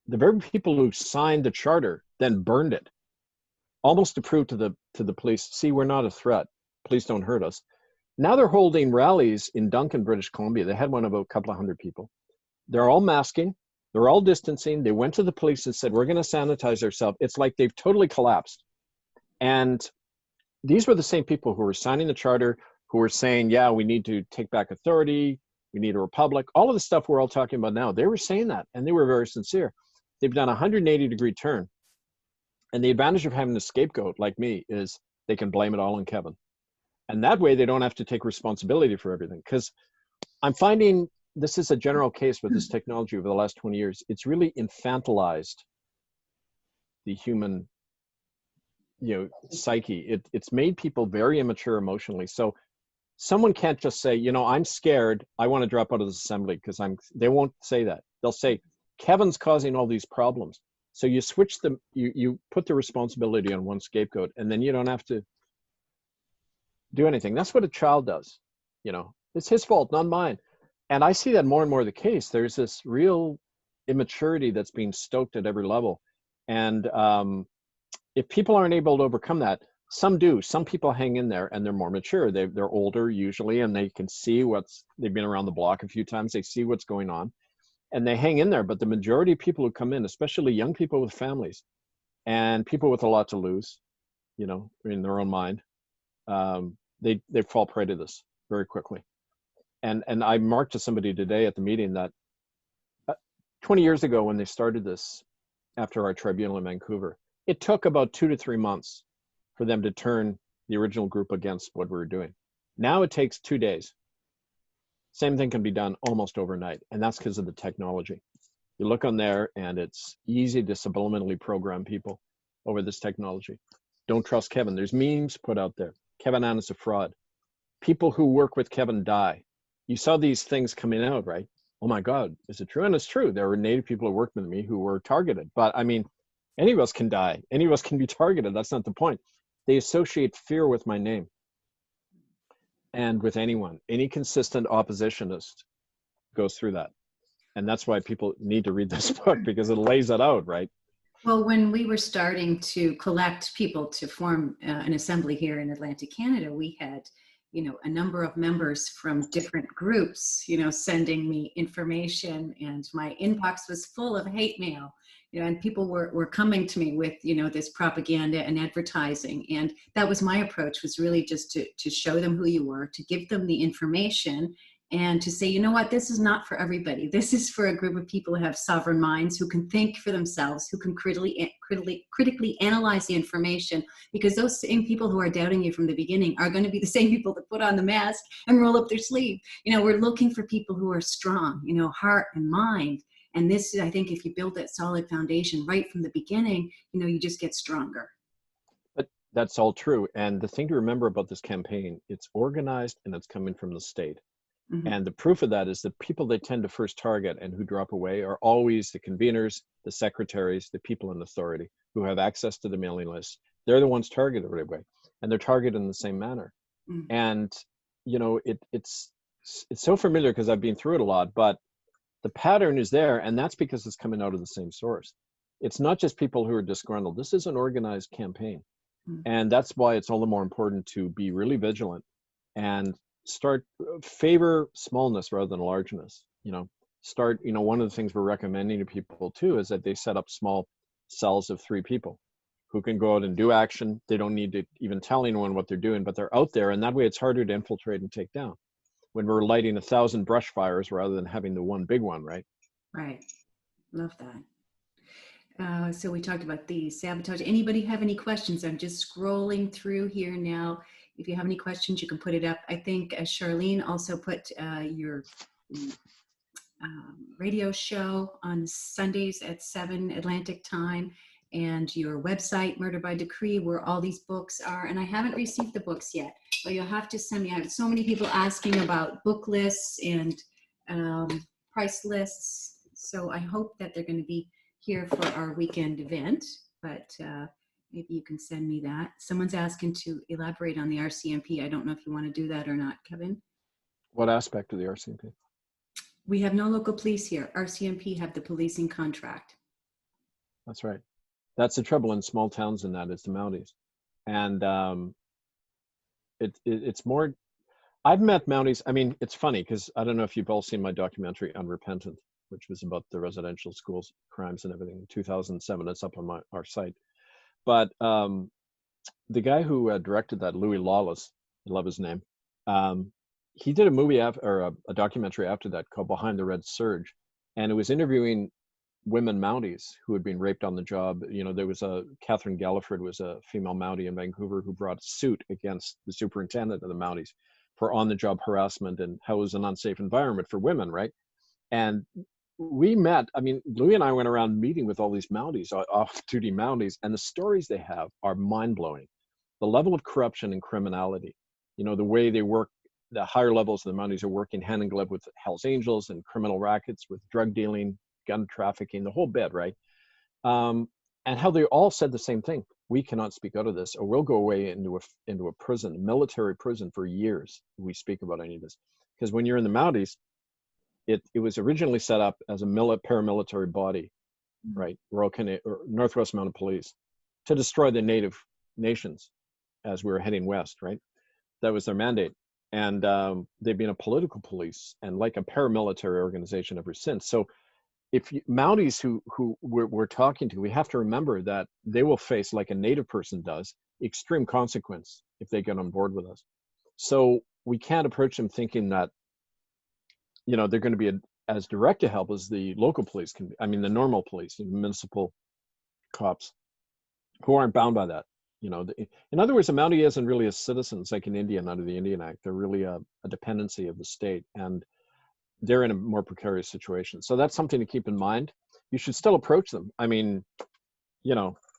the very people who signed the charter then burned it, almost to prove to the police, see, we're not a threat. Please don't hurt us. Now they're holding rallies in Duncan, British Columbia. They had one of a couple of hundred people. They're all masking. They're all distancing. They went to the police and said, we're going to sanitize ourselves. It's like they've totally collapsed. And these were the same people who were signing the charter, who were saying, yeah, we need to take back authority. We need a republic. All of the stuff we're all talking about now, they were saying that, and they were very sincere. They've done a 180-degree turn. And the advantage of having a scapegoat like me is they can blame it all on Kevin. And that way they don't have to take responsibility for everything. Because I'm finding this is a general case with this technology over the last 20 years. It's really infantilized the human, psyche. It's made people very immature emotionally. So someone can't just say, I'm scared, I want to drop out of this assembly, because they won't say that. They'll say, Kevin's causing all these problems. So you switch them, you put the responsibility on one scapegoat, and then you don't have to do anything. That's what a child does. It's his fault, not mine. And I see that more and more the case. There's this real immaturity that's being stoked at every level. And if people aren't able to overcome that, some do. Some people hang in there and they're more mature. They're older usually, and they can see they've been around the block a few times. They see what's going on. and they hang in there. But the majority of people who come in, especially young people with families and people with a lot to lose, you know, in their own mind, they fall prey to this very quickly. And I marked to somebody today at the meeting that 20 years ago, when they started this after our tribunal in Vancouver, it took about 2 to 3 months for them to turn the original group against what we were doing. Now it takes 2 days. Same thing can be done almost overnight, and that's because of the technology. You look on there, and it's easy to subliminally program people over this technology. Don't trust Kevin. There's memes put out there. Kevin Annett's a fraud. People who work with Kevin die. You saw these things coming out, right? Oh my God, is it true? And it's true. There were Native people who worked with me who were targeted. But I mean, any of us can die. Any of us can be targeted. That's not the point. They associate fear with my name and with anyone. Any consistent oppositionist goes through that. And that's why people need to read this book, because it lays it out, right? Well, when we were starting to collect people to form an assembly here in Atlantic Canada, we had, you know, a number of members from different groups, you know, sending me information, and my inbox was full of hate mail, you know, and people were coming to me with, you know, this propaganda and advertising. And that was my approach, was really just to show them who you were, to give them the information, and to say, you know what, this is not for everybody. This is for a group of people who have sovereign minds, who can think for themselves, who can critically analyze the information, because those same people who are doubting you from the beginning are going to be the same people that put on the mask and roll up their sleeve. You know, we're looking for people who are strong, you know, heart and mind. And this, I think, if you build that solid foundation right from the beginning, you know, you just get stronger. But that's all true. And the thing to remember about this campaign, it's organized and it's coming from the state. Mm-hmm. And the proof of that is the people they tend to first target and who drop away are always the conveners, the secretaries, the people in authority who have access to the mailing list. They're the ones targeted right away, and they're targeted in the same manner. Mm-hmm. And you know, it's so familiar because I've been through it a lot, but the pattern is there, and that's because it's coming out of the same source. It's not just people who are disgruntled. This is an organized campaign. Mm-hmm. And that's why it's all the more important to be really vigilant and start favor smallness rather than largeness. You know, start, you know, one of the things we're recommending to people too is that they set up small cells of 3 people who can go out and do action. They don't need to even tell anyone what they're doing, but they're out there, and that way it's harder to infiltrate and take down when we're lighting 1,000 brush fires rather than having the one big one, right? Right. Love that. So we talked about the sabotage. Anybody have any questions? I'm just scrolling through here now. If you have any questions, you can put it up. I think Charlene also put your radio show on Sundays at 7 Atlantic time, and your website, Murder by Decree, where all these books are. And I haven't received the books yet, but you'll have to send me. I have so many people asking about book lists and price lists. So I hope that they're going to be here for our weekend event, but maybe you can send me that. Someone's asking to elaborate on the RCMP. I don't know if you want to do that or not, Kevin. What aspect of the RCMP? We have no local police here. RCMP have the policing contract. That's right. That's the trouble in small towns, in that it's the Mounties. And it's more, I've met Mounties. I mean, it's funny because I don't know if you've all seen my documentary Unrepentant, which was about the residential schools crimes and everything in 2007. It's up on our site. But the guy who directed that, Louis Lawless, I love his name. He did a movie or a documentary after that called Behind the Red Surge, and it was interviewing women Mounties who had been raped on the job. You know, there was Catherine Galliford was a female Mountie in Vancouver who brought a suit against the superintendent of the Mounties for on-the-job harassment and how it was an unsafe environment for women, right? And we met, I mean, Louis and I went around meeting with all these Mounties, off-duty Mounties, and the stories they have are mind-blowing. The level of corruption and criminality, you know, the way they work, the higher levels of the Mounties are working hand in glove with Hells Angels and criminal rackets, with drug dealing, gun trafficking, the whole bit, right? And how they all said the same thing. We cannot speak out of this, or we'll go away into a prison, military prison for years if we speak about any of this. Because when you're in the Mounties, it was originally set up as a paramilitary body, right? Royal Canadian or Northwest Mounted Police, to destroy the native nations as we were heading west, right? That was their mandate. And they've been a political police and like a paramilitary organization ever since. So Mounties who we're talking to, we have to remember that they will face, like a native person does, extreme consequence if they get on board with us. So we can't approach them thinking that, they're going to be as direct to help as the local police can be. I mean, the normal police, municipal cops, who aren't bound by that. In other words, a Mountie isn't really a citizen. It's like an Indian under the Indian Act. They're really a dependency of the state, and they're in a more precarious situation. So that's something to keep in mind. You should still approach them. I mean,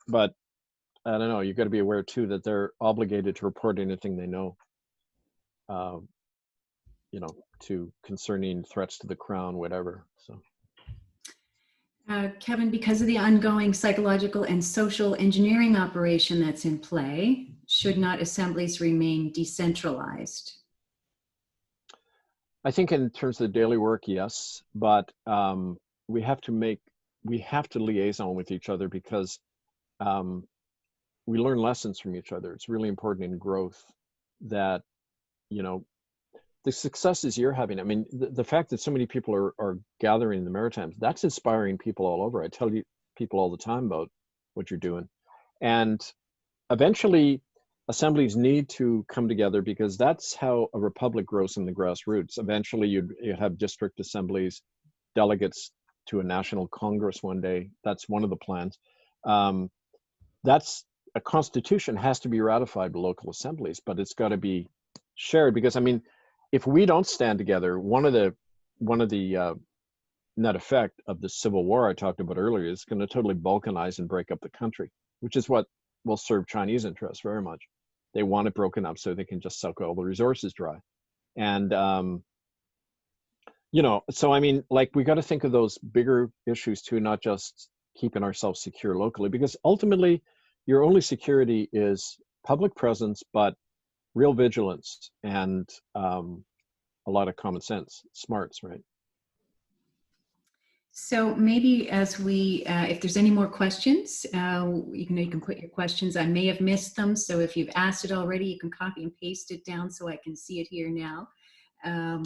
but I don't know. You've got to be aware too that they're obligated to report anything they know, uh, to concerning threats to the crown, whatever. So. Kevin, because of the ongoing psychological and social engineering operation that's in play, should not assemblies remain decentralized? I think in terms of the daily work, yes, but we have to liaison with each other, because we learn lessons from each other. It's really important in growth that, the successes you're having. I mean, the fact that so many people are gathering in the Maritimes, that's inspiring people all over. I tell people all the time about what you're doing. And eventually, assemblies need to come together, because that's how a republic grows in the grassroots. Eventually, you have district assemblies, delegates to a national congress one day. That's one of the plans. That's a constitution has to be ratified by local assemblies, but it's got to be shared, because I mean, if we don't stand together, one of the net effect of the civil war I talked about earlier is going to totally balkanize and break up the country, which is what will serve Chinese interests very much. They want it broken up so they can just suck all the resources dry. And so I mean, like, we got to think of those bigger issues too, not just keeping ourselves secure locally, because ultimately your only security is public presence, but real vigilance and a lot of common sense, smarts, right? So maybe as we, if there's any more questions, you can put your questions. I may have missed them, so if you've asked it already, you can copy and paste it down so I can see it here now.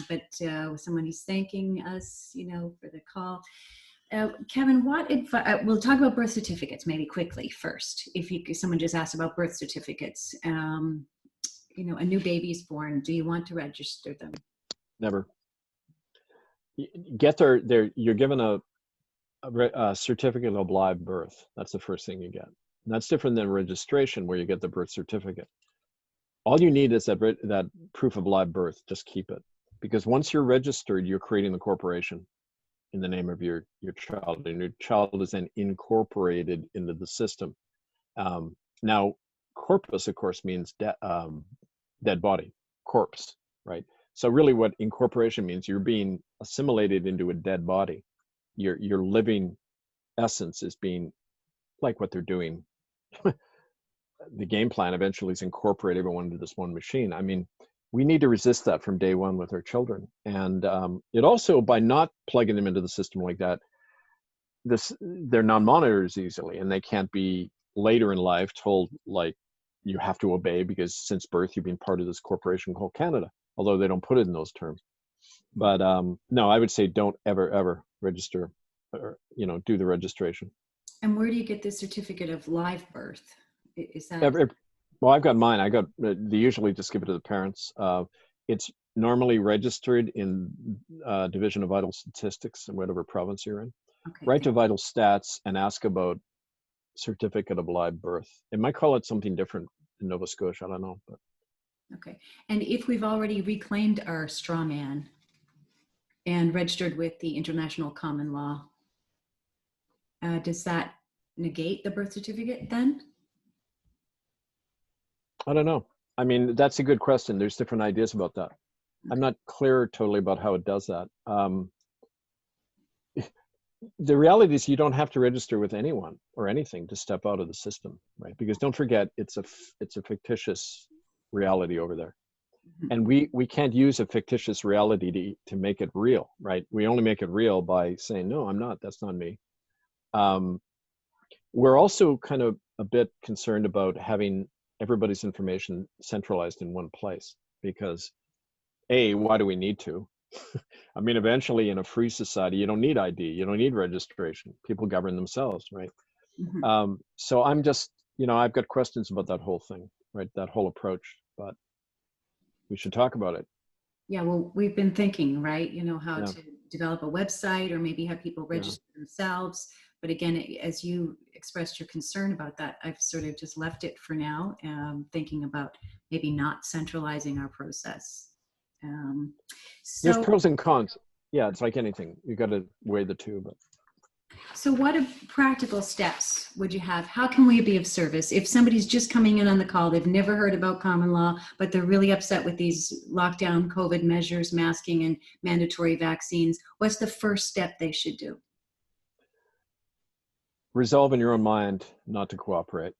But someone is thanking us, for the call. Kevin, we'll talk about birth certificates maybe quickly first. If someone just asked about birth certificates, a new baby is born. Do you want to register them? Never. You're given a certificate of live birth. That's the first thing you get. And that's different than registration, where you get the birth certificate. All you need is that proof of live birth. Just keep it, because once you're registered, you're creating the corporation in the name of your child, and your child is then incorporated into the system. Now, corpus, of course, means dead body, corpse, right? So really what incorporation means, you're being assimilated into a dead body. Your living essence is being, like what they're doing. The game plan eventually is incorporate everyone into this one machine. I mean, we need to resist that from day one with our children. And it also, by not plugging them into the system like that, they're non-monitors easily, and they can't be later in life told, like, you have to obey because since birth you've been part of this corporation called Canada, although they don't put it in those terms. But no, I would say don't ever register, or do the registration. And where do you get the certificate of live birth? Is that well, I've got mine. They usually just give it to the parents. It's normally registered in Division of Vital Statistics in whatever province you're in. Okay, Write to Vital Stats and ask about certificate of live birth. They might call it something different in Nova Scotia. I don't know. But. Okay. And if we've already reclaimed our straw man and registered with the International Common Law, does that negate the birth certificate then? I don't know. I mean, that's a good question. There's different ideas about that. I'm not clear totally about how it does that. The reality is you don't have to register with anyone or anything to step out of the system, right? Because don't forget, it's a fictitious reality over there. Mm-hmm. And we can't use a fictitious reality to make it real, right? We only make it real by saying, no, I'm not, that's not me. We're also kind of a bit concerned about having everybody's information centralized in one place, because why do we need to? I mean, eventually in a free society, you don't need ID, you don't need registration. People govern themselves, right? Mhm. So I'm just, I've got questions about that whole thing, right? That whole approach, but we should talk about it. Yeah, well, we've been thinking, right? How Yeah, to develop a website or maybe have people yeah. register themselves. But again, as you expressed your concern about that, I've sort of just left it for now, thinking about maybe not centralizing our process. Um, There's so, pros and cons. Yeah, it's like anything. You got to weigh the two, but so what practical steps would you have? How can we be of service? If somebody's just coming in on the call, they've never heard about common law, but they're really upset with these lockdown COVID measures, masking and mandatory vaccines, what's the first step they should do? resolve in your own mind not to cooperate.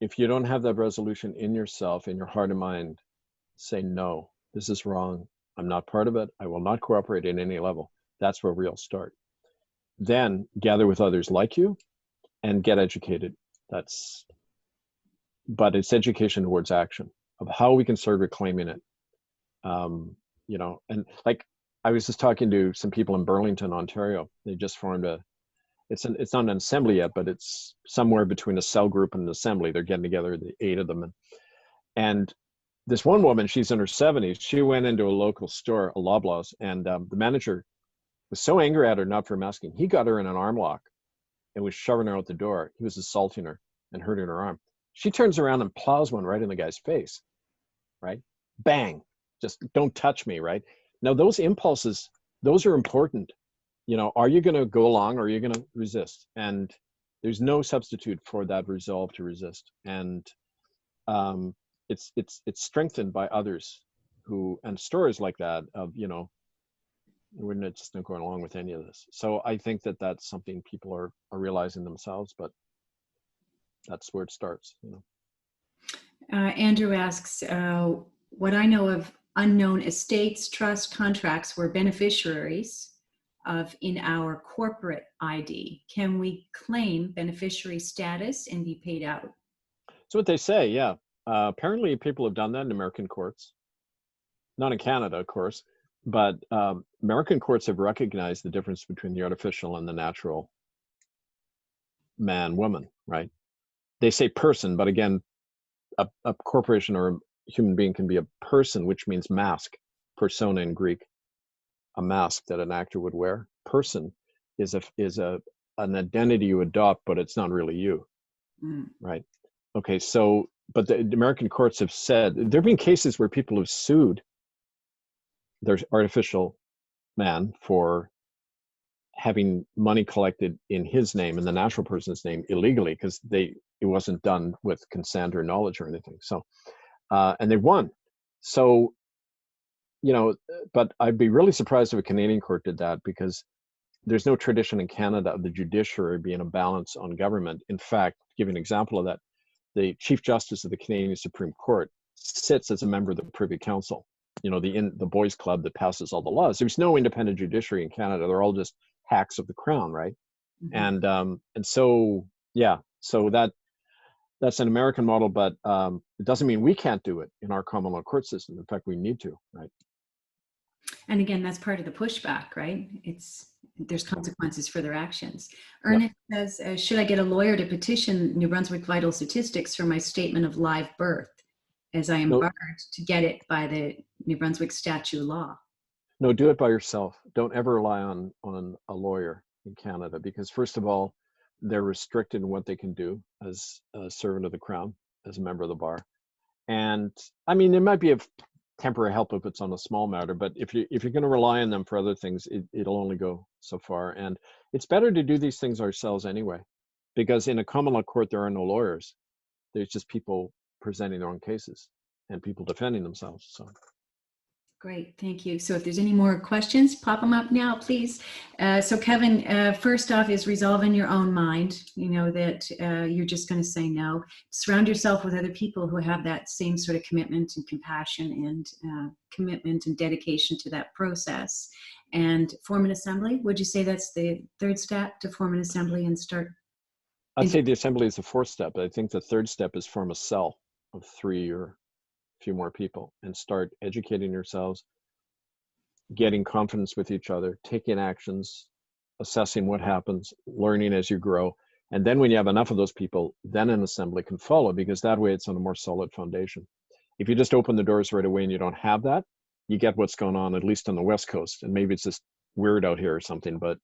If you don't have that resolution in yourself, in your heart and mind, say, no, this is wrong. I'm not part of it. I will not cooperate at any level. That's where we'll start. Then gather with others like you and get educated. But it's education towards action of how we can start reclaiming it. And like I was just talking to some people in Burlington, Ontario. They just formed it's not an assembly yet, but it's somewhere between a cell group and an assembly. They're getting together, the 8 of them. And this one woman, she's in her 70s. She went into a local store, a Loblaws, and the manager was so angry at her not for masking. He got her in an arm lock and was shoving her out the door. He was assaulting her and hurting her arm. She turns around and plows one right in the guy's face, right? Bang, just don't touch me, right? Now, those impulses, those are important. Are you going to go along or are you going to resist? And there's no substitute for that resolve to resist. And it's strengthened by others and stories like that of, we're not just not going along with any of this. So I think that that's something people are realizing themselves, but that's where it starts. Andrew asks, what I know of unknown estates, trust contracts were beneficiaries of in our corporate ID. Can we claim beneficiary status and be paid out? So what they say, yeah. Apparently people have done that in American courts. Not in Canada, of course, but American courts have recognized the difference between the artificial and the natural man, woman, right? They say person, but again, a corporation or a human being can be a person, which means mask, persona in Greek, a mask that an actor would wear. Person is an identity you adopt, but it's not really you, Mm. right? Okay, so but the American courts have said there have been cases where people have sued their artificial man for having money collected in his name, in the natural person's name, illegally because it wasn't done with consent or knowledge or anything. So and they won. So but I'd be really surprised if a Canadian court did that because there's no tradition in Canada of the judiciary being a balance on government. In fact, to give you an example of that, the Chief Justice of the Canadian Supreme Court sits as a member of the Privy Council, the boys club that passes all the laws. There's no independent judiciary in Canada. They're all just hacks of the crown, right? Mhm. And so yeah, so that's an American model, but it doesn't mean we can't do it in our common law court system. In fact, we need to, right? And again, that's part of the pushback, right? There's consequences for their actions. Yeah. Ernest says, should I get a lawyer to petition New Brunswick Vital Statistics for my statement of live birth, as I am No, barred to get it by the New Brunswick statute law? no, do it by yourself. Don't ever rely on a lawyer in Canada because first of all, they're restricted in what they can do as a servant of the crown, as a member of the bar. And I mean, there might be a temporary help if it's on a small matter, but if you're going to rely on them for other things, it'll only go so far. And it's better to do these things ourselves anyway, because in a common law court there are no lawyers. There's just people presenting their own cases and people defending themselves. So Great, thank you. So if there's any more questions, pop them up now, please. So Kevin, first off is resolve in your own mind, that you're just going to say no. Surround yourself with other people who have that same sort of commitment and compassion and commitment and dedication to that process. And form an assembly. Would you say that's the third step, to form an assembly and start? I'd say the assembly is the fourth step. I think the third step is form a cell of 3 or a few more people and start educating yourselves, getting confidence with each other, taking actions, assessing what happens, learning as you grow. And then when you have enough of those people, then an assembly can follow, because that way it's on a more solid foundation. If you just open the doors right away and you don't have that, you get what's going on, at least on the West Coast. And maybe it's just weird out here or something, but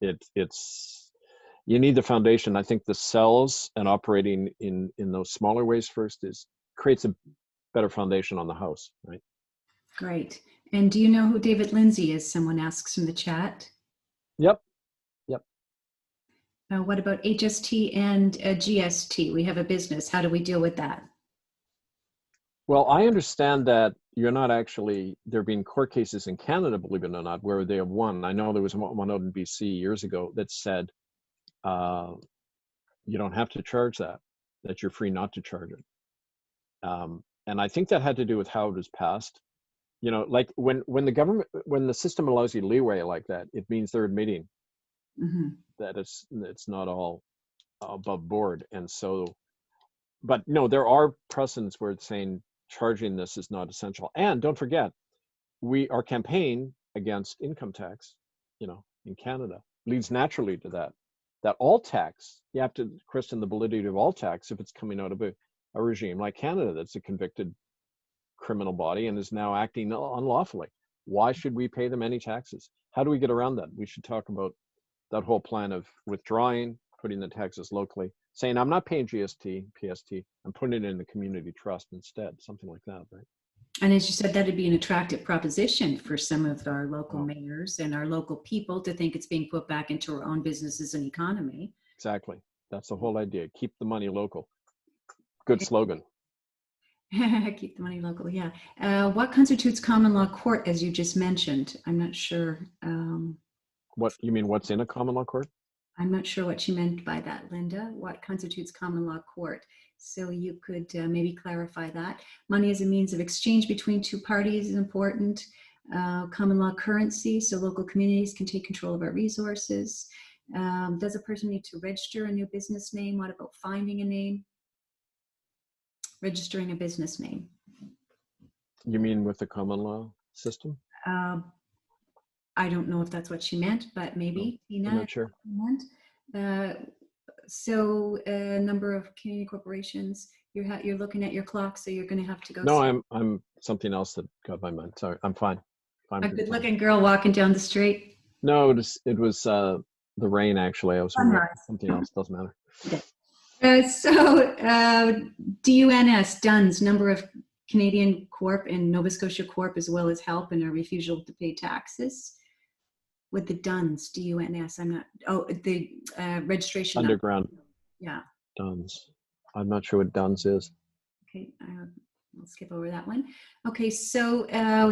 it's you need the foundation. I think the cells and operating in those smaller ways first creates a better foundation on the house, right? Great. And do you know who David Lindsay is? Someone asks in the chat. Yep. What about HST and GST? We have a business. How do we deal with that? Well, I understand that you're not actually, there have been court cases in Canada, believe it or not, where they have won. I know there was one out in BC years ago that said you don't have to charge that you're free not to charge it. And I think that had to do with how it was passed. You know, like when the system allows you leeway like that, it means they're admitting that it's not all above board. And so, but no, there are precedents where it's saying charging this is not essential. And don't forget, our campaign against income tax, you know, in Canada leads naturally to that all tax, you have to question the validity of all tax if it's coming out of a regime like Canada that's a convicted criminal body and is now acting unlawfully. Why should we pay them any taxes? How do we get around that? We should talk about that whole plan of withdrawing, putting the taxes locally, saying I'm not paying GST, PST, I'm putting it in the community trust instead, something like that, right? And as you said, that'd be an attractive proposition for some of our local mayors and our local people to think it's being put back into our own businesses and economy. Exactly. That's the whole idea. Keep the money local. Good slogan. Keep the money local, yeah. What constitutes common law court, as you just mentioned? I'm not sure. What you mean, what's in a common law court? I'm not sure what you meant by that, Linda. What constitutes common law court? So you could maybe clarify that. Money as a means of exchange between two parties is important. Common law currency, so local communities can take control of our resources. Does a person need to register a new business name? What about finding a name? Registering a business name. You mean with the common law system? I don't know if that's what she meant, but maybe. No, I'm not sure. So number of community corporations, you're looking at your clock, so you're going to have to go. No, I'm something else that got my mind. Sorry, I'm fine. A good-looking girl walking down the street. No, it was the rain actually. I was something else. Doesn't matter. Okay. So DUNS, DUNS, number of Canadian Corp and Nova Scotia Corp, as well as help and a refusal to pay taxes. With the DUNS, DUNS, I'm not, the registration. Underground. Yeah. DUNS. I'm not sure what DUNS is. Okay, I'll skip over that one. Okay, so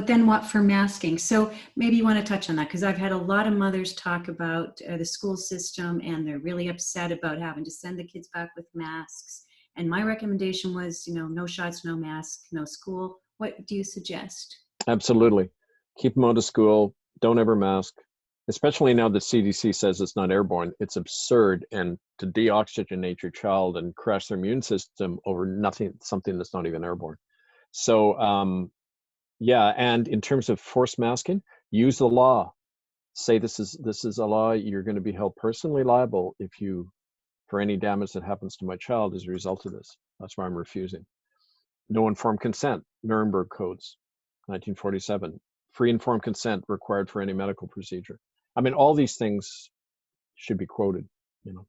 then what for masking? So maybe you want to touch on that, because I've had a lot of mothers talk about the school system, and they're really upset about having to send the kids back with masks. And my recommendation was, you know, no shots, no mask, no school. What do you suggest? Absolutely. Keep them out of school. Don't ever mask. Especially now that CDC says it's not airborne. It's absurd, and to deoxygenate your child and crash their immune system over something that's not even airborne. So yeah, and in terms of forced masking, use the law. Say this is a law. You're going to be held personally liable for any damage that happens to my child as a result of this. That's why I'm refusing. No informed consent, Nuremberg codes, 1947. Free informed consent required for any medical procedure. I mean, all these things should be quoted, you know.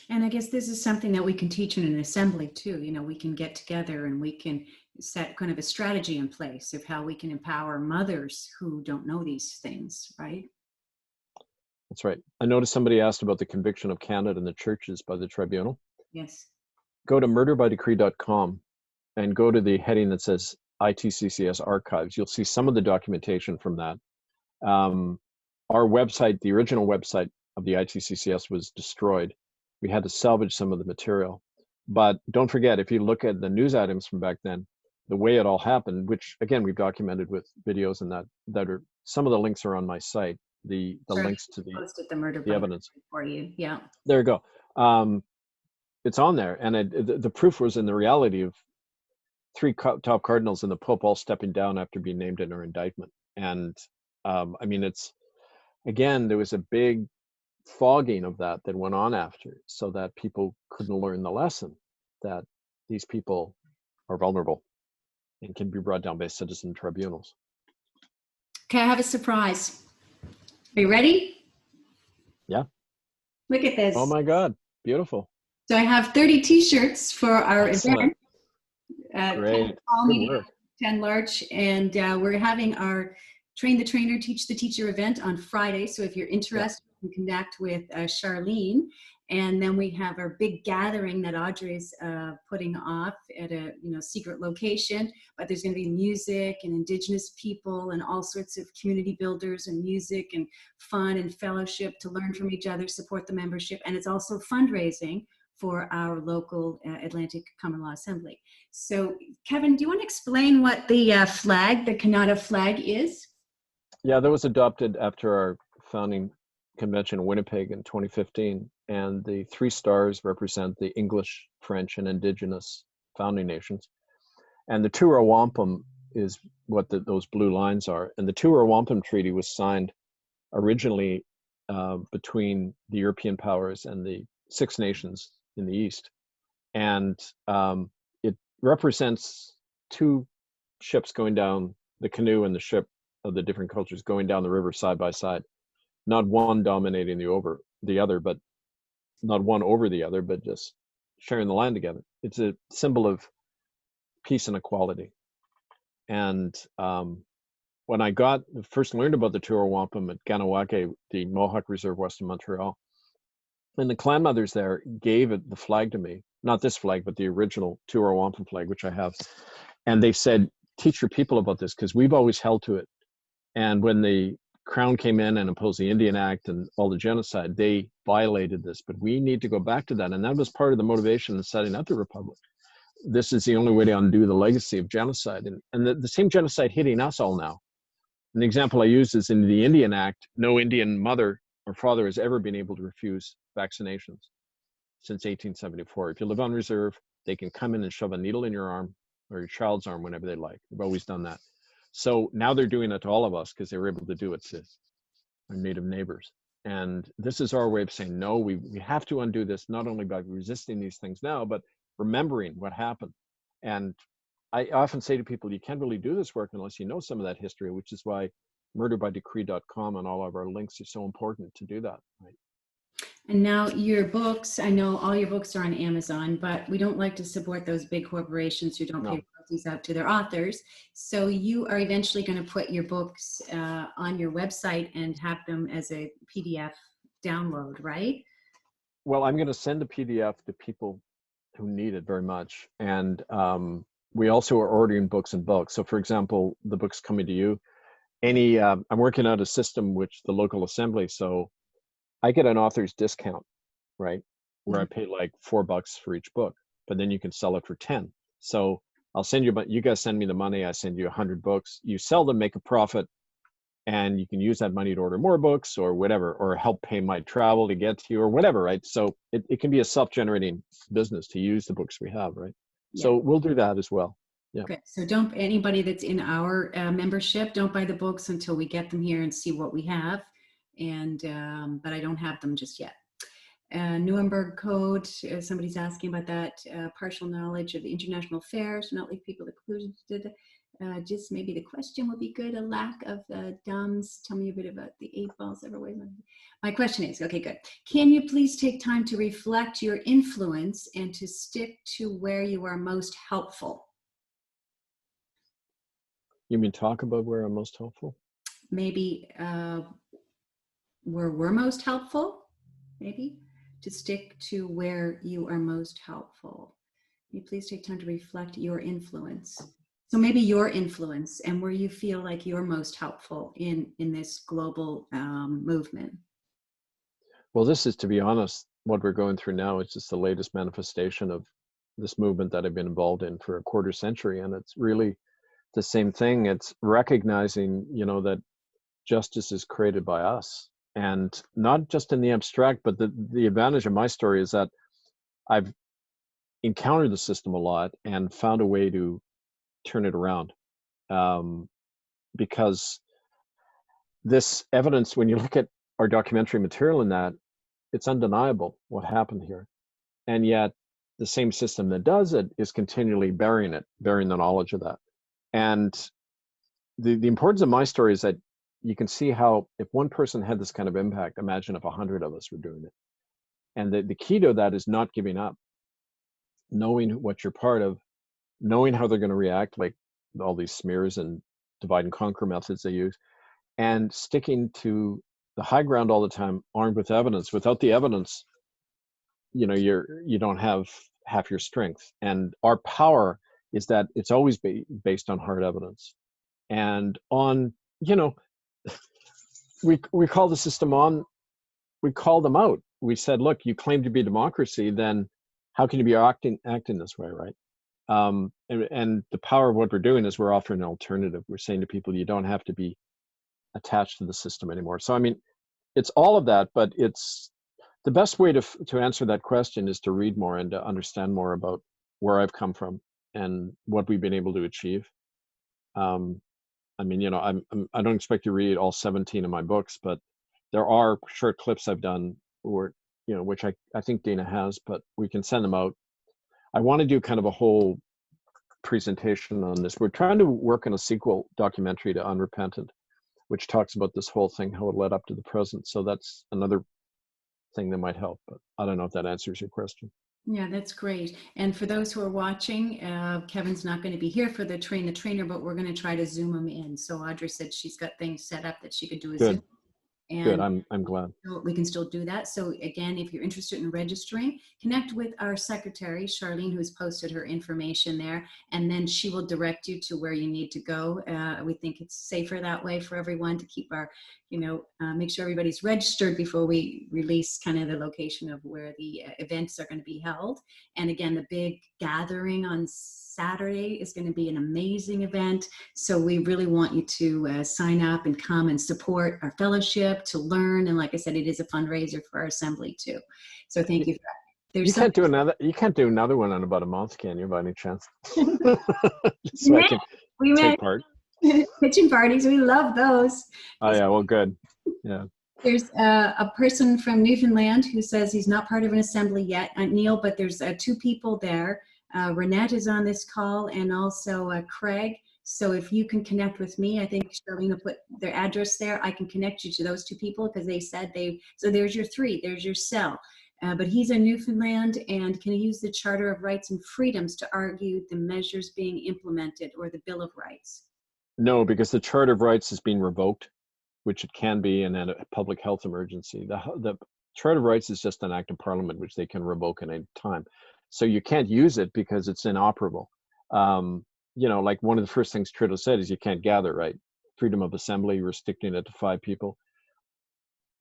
And I guess this is something that we can teach in an assembly too. You know, we can get together and we can set kind of a strategy in place of how we can empower mothers who don't know these things, right? That's right. I noticed somebody asked about the conviction of Canada and the churches by the tribunal. Yes. Go to murderbydecree.com and go to the heading that says ITCCS archives. You'll see some of the documentation from that. Our website, the original website of the ITCCS, was destroyed. We had to salvage some of the material. But don't forget, if you look at the news items from back then, the way it all happened, which again we've documented with videos and that are, some of the links are on my site. The links to the evidence for you. Yeah. There you go. It's on there, and the proof was in the reality of 3 top cardinals and the Pope all stepping down after being named in our indictment. And I mean, it's, again, there was a big fogging of that went on after, so that people couldn't learn the lesson that these people are vulnerable and can be brought down by citizen tribunals. Okay, I have a surprise. Are you ready? Yeah. Look at Oh this. my God. Beautiful. So I have 30 t-shirts for our Excellent. event, 10 Great. small, Good medium, work. 10 large, and we're having our Train the Trainer, Teach the Teacher event on Friday. So if you're Yeah. interested, you can connect with Charlene. And then we have our big gathering that Audrey's putting off at a secret location. But there's going to be music and Indigenous people and all sorts of community builders and music and fun and fellowship to learn from each other, support the membership. And it's also fundraising for our local Atlantic Common Law Assembly. So, Kevin, do you want to explain what the flag, the Canada flag, is? Yeah, that was adopted after our founding convention in Winnipeg in 2015. And the 3 stars represent the English, French, and Indigenous founding nations. And the Tura Wampum is what those blue lines are. And the Tura Wampum Treaty was signed originally between the European powers and the 6 nations in the East. And it represents 2 ships going down, the canoe and the ship of the different cultures going down the river side by side, not one dominating the other, but not one over the other, but just sharing the land together. It's a symbol of peace and equality. And when I first learned about the Tura Wampum at Ganawake, the Mohawk Reserve west of Montreal, and the clan mothers there gave the flag to me, not this flag, but the original Tura Wampum flag, which I have. And they said, teach your people about this, because we've always held to it. And when the Crown came in and imposed the Indian Act and all the genocide, they violated this. But we need to go back to that. And that was part of the motivation in setting up the Republic. This is the only way to undo the legacy of genocide. And the same genocide hitting us all now. An example I use is in the Indian Act, no Indian mother or father has ever been able to refuse vaccinations since 1874. If you live on reserve, they can come in and shove a needle in your arm or your child's arm whenever they like. They've always done that. So now they're doing it to all of us because they were able to do it to our Native neighbors. And this is our way of saying, no, we have to undo this, not only by resisting these things now, but remembering what happened. And I often say to people, you can't really do this work unless you know some of that history, which is why murderbydecree.com and all of our links are so important to do that. Right? And now your books, I know all your books are on Amazon, but we don't like to support those big corporations who don't pay royalties out to their authors. So you are eventually going to put your books on your website and have them as a PDF download, right? Well, I'm going to send a PDF to people who need it very much. And we also are ordering books in bulk. So for example, the books coming to you, I'm working out a system which the local assembly, so I get an author's discount, right? Where I pay like $4 for each book, but then you can sell it for 10. So I'll send you, but you guys send me the money. I send you 100 books. You sell them, make a profit, and you can use that money to order more books or whatever, or help pay my travel to get to you or whatever, right? So it can be a self-generating business to use the books we have, right? Yeah. So we'll do that as well. Yeah. Good. So don't, anybody that's in our membership, don't buy the books until we get them here and see what we have. And, but I don't have them just yet. Nuremberg Code, somebody's asking about that, partial knowledge of the international affairs, not leave people excluded. Just maybe the question would be good. A lack of dumbs. Tell me a bit about the 8 balls everywhere. My question is, okay, good. Can you please take time to reflect your influence and to stick to where you are most helpful? You mean talk about where I'm most helpful? Maybe where we're most helpful, maybe to stick to where you are most helpful. Can you please take time to reflect your influence? So maybe your influence and where you feel like you're most helpful in this global movement. Well, this is, to be honest, what we're going through now is just the latest manifestation of this movement that I've been involved in for a quarter century. And it's really the same thing. It's recognizing, that justice is created by us, and not just in the abstract, but the advantage of my story is that I've encountered the system a lot and found a way to turn it around. Because this evidence, when you look at our documentary material in that, it's undeniable what happened here. And yet the same system that does it is continually burying the knowledge of that. And the importance of my story is that you can see how if one person had this kind of impact, imagine if 100 of us were doing it. And the key to that is not giving up, knowing what you're part of, knowing how they're going to react, like all these smears and divide and conquer methods they use, and sticking to the high ground all the time, armed with evidence. Without the evidence, you don't have half your strength. And our power is that it's always based on hard evidence. And on, we call the system on, we called them out. We said, look, you claim to be democracy, then how can you be acting this way, right? And the power of what we're doing is we're offering an alternative. We're saying to people, you don't have to be attached to the system anymore. So, I mean, it's all of that, but it's the best way to answer that question is to read more and to understand more about where I've come from and what we've been able to achieve. I mean, I don't expect you to read all 17 of my books, but there are short clips I've done or, which I think Dana has, but we can send them out. I want to do kind of a whole presentation on this. We're trying to work on a sequel documentary to Unrepentant, which talks about this whole thing, how it led up to the present. So that's another thing that might help, but I don't know if that answers your question. Yeah, that's great. And for those who are watching, Kevin's not going to be here for the Train the Trainer, but we're going to try to Zoom him in. So Audrey said she's got things set up that she could do a Zoom. Good. And I'm glad. we can still do that. So again, if you're interested in registering, connect with our secretary, Charlene, who's posted her information there, and then she will direct you to where you need to go. We think it's safer that way for everyone to keep our, make sure everybody's registered before we release kind of the location of where the events are going to be held. And again, the big gathering on Saturday is going to be an amazing event. So we really want you to sign up and come and support our fellowship, to learn. And like I said, it is a fundraiser for our assembly too. So thank you for that. You can't do another one in about a month, can you, by any chance? So I can take part. Kitchen parties, we love those. Oh yeah, well, good. Yeah. There's a person from Newfoundland who says he's not part of an assembly yet, Neil, but there's 2 people there. Renette is on this call, and also Craig. So if you can connect with me, I think Charlene will put their address there. I can connect you to those 2 people because they said so there's your 3, there's your cell. But he's in Newfoundland and can use the Charter of Rights and Freedoms to argue the measures being implemented or the Bill of Rights. No, because the Charter of Rights is being revoked, which it can be in a public health emergency. The Charter of Rights is just an act of Parliament, which they can revoke at any time. So you can't use it because it's inoperable. Like one of the first things Trudeau said is you can't gather, right? Freedom of assembly, restricting it to 5 people.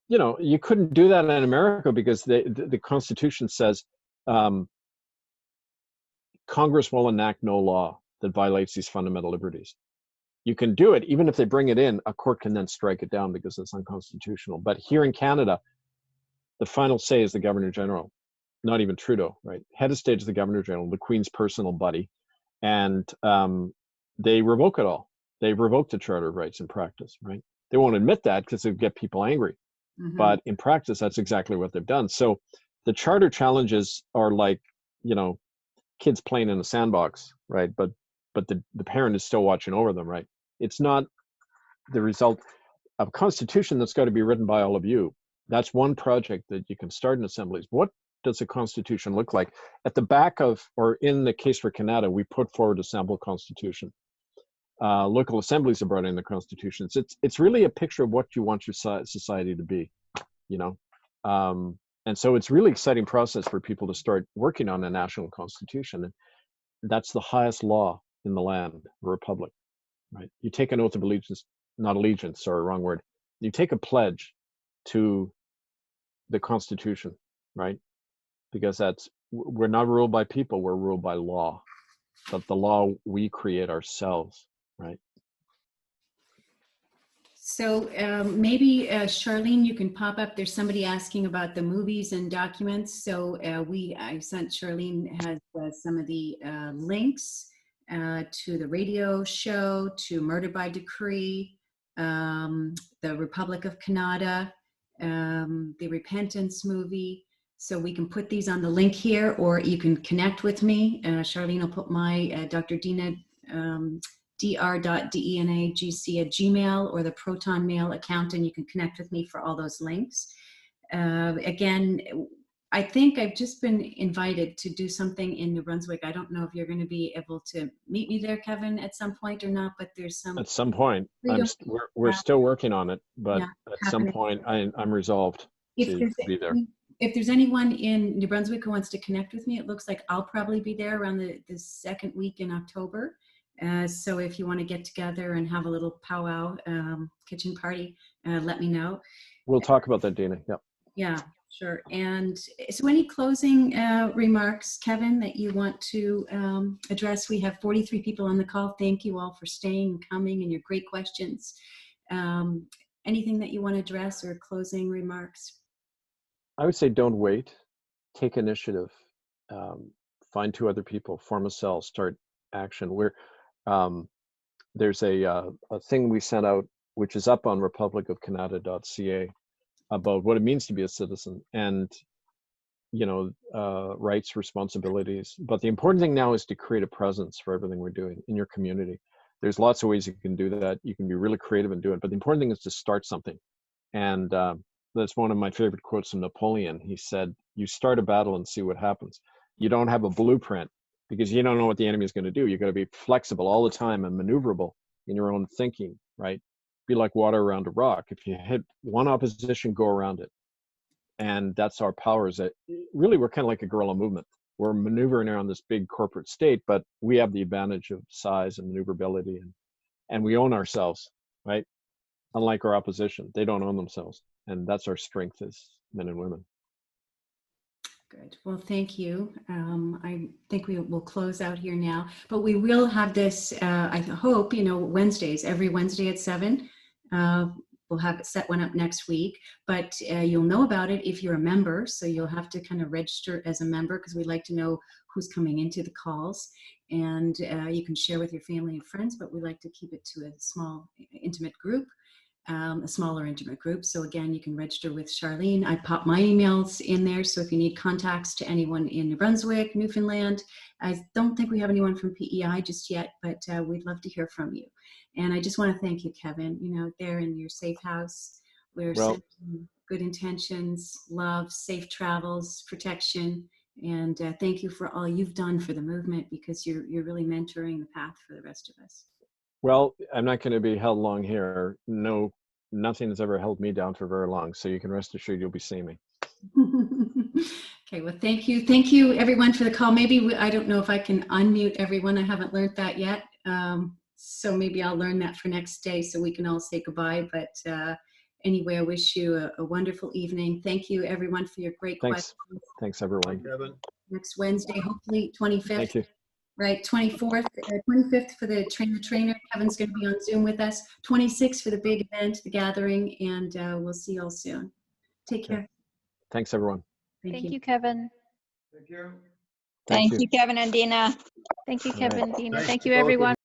You couldn't do that in America because the Constitution says Congress will enact no law that violates these fundamental liberties. You can do it, even if they bring it in, a court can then strike it down because it's unconstitutional. But here in Canada, the final say is the Governor General, not even Trudeau, right? Head of state is the Governor General, the Queen's personal buddy. And they revoke it all. They revoke the Charter of Rights in practice, right? They won't admit that because it would get people angry. Mm-hmm. But in practice, that's exactly what they've done. So the charter challenges are like, kids playing in a sandbox, right? But the parent is still watching over them, right? It's not the result of a constitution that's got to be written by all of you. That's one project that you can start in assemblies. What does a constitution look like? At the back of, or in the case for Canada, we put forward a sample constitution. Local assemblies are brought in the constitutions. It's really a picture of what you want your society to be, and so it's really exciting process for people to start working on a national constitution. And that's the highest law in the land, the republic, right? You take an oath of allegiance, not allegiance, sorry, wrong word. You take a pledge to the Constitution, right? Because we're not ruled by people, we're ruled by law. But the law we create ourselves, right? So maybe Charlene, you can pop up. There's somebody asking about the movies and documents. So I sent Charlene has some of the links to the radio show, to Murder by Decree, the Republic of Canada, the Repentance movie. So we can put these on the link here, or you can connect with me. Charlene will put my dr.denac, dr.denagc at Gmail, or the Proton Mail account, and you can connect with me for all those links. Again, I think I've just been invited to do something in New Brunswick. I don't know if you're going to be able to meet me there, Kevin, at some point or not, but there's some. At some point, freedom we're still working on it, but yeah, at some point, I'm resolved to be there. If there's anyone in New Brunswick who wants to connect with me, it looks like I'll probably be there around the second week in October. So if you want to get together and have a little powwow kitchen party, let me know. We'll talk about that, Dina. Yep. Yeah, sure. And so any closing remarks, Kevin, that you want to address? We have 43 people on the call. Thank you all for staying and coming and your great questions. Anything that you want to address or closing remarks? I would say don't wait. Take initiative. Find 2 other people. Form a cell. Start action. There's a thing we sent out, which is up on republicofcanada.ca, about what it means to be a citizen, and rights, responsibilities. But the important thing now is to create a presence for everything we're doing in your community. There's lots of ways you can do that. You can be really creative and do it, but the important thing is to start something. And that's one of my favorite quotes from Napoleon. He said, you start a battle and see what happens. You don't have a blueprint because you don't know what the enemy is going to do. You've got to be flexible all the time and maneuverable in your own thinking, right? Be like water around a rock. If you hit one opposition, go around it. And that's our power, is that really we're kind of like a guerrilla movement. We're maneuvering around this big corporate state, but we have the advantage of size and maneuverability, and we own ourselves, right? Unlike our opposition, they don't own themselves. And that's our strength as men and women. Good. Well, thank you. I think we will close out here now, but we will have this, I hope, Wednesdays, every Wednesday at 7. We'll have it set one up next week, but you'll know about it if you're a member. So you'll have to kind of register as a member, because we'd like to know who's coming into the calls. And you can share with your family and friends, but we like to keep it to a small, intimate group. A smaller intimate group. So again, you can register with Charlene. I pop my emails in there. So if you need contacts to anyone in New Brunswick, Newfoundland, I don't think we have anyone from PEI just yet, but we'd love to hear from you. And I just want to thank you, Kevin, there in your safe house, we're sending good intentions, love, safe travels, protection. And thank you for all you've done for the movement, because you're really mentoring the path for the rest of us. Well, I'm not going to be held long here. No, nothing has ever held me down for very long. So you can rest assured you'll be seeing me. Okay, well, thank you. Thank you, everyone, for the call. Maybe, I don't know if I can unmute everyone. I haven't learned that yet. So maybe I'll learn that for next day so we can all say goodbye. But anyway, I wish you a wonderful evening. Thank you, everyone, for your great questions. Thanks, everyone. Next Wednesday, hopefully 25th. Thank you. Right, 25th for the trainer. Kevin's going to be on Zoom with us. 26th for the big event, the gathering, and we'll see you all soon. Take care. Thanks, everyone. Thank you, Kevin. Thank you. Thank you, Kevin and Dina. Thank you, All right. Kevin, Dina. Thanks Thank to you, both of everyone.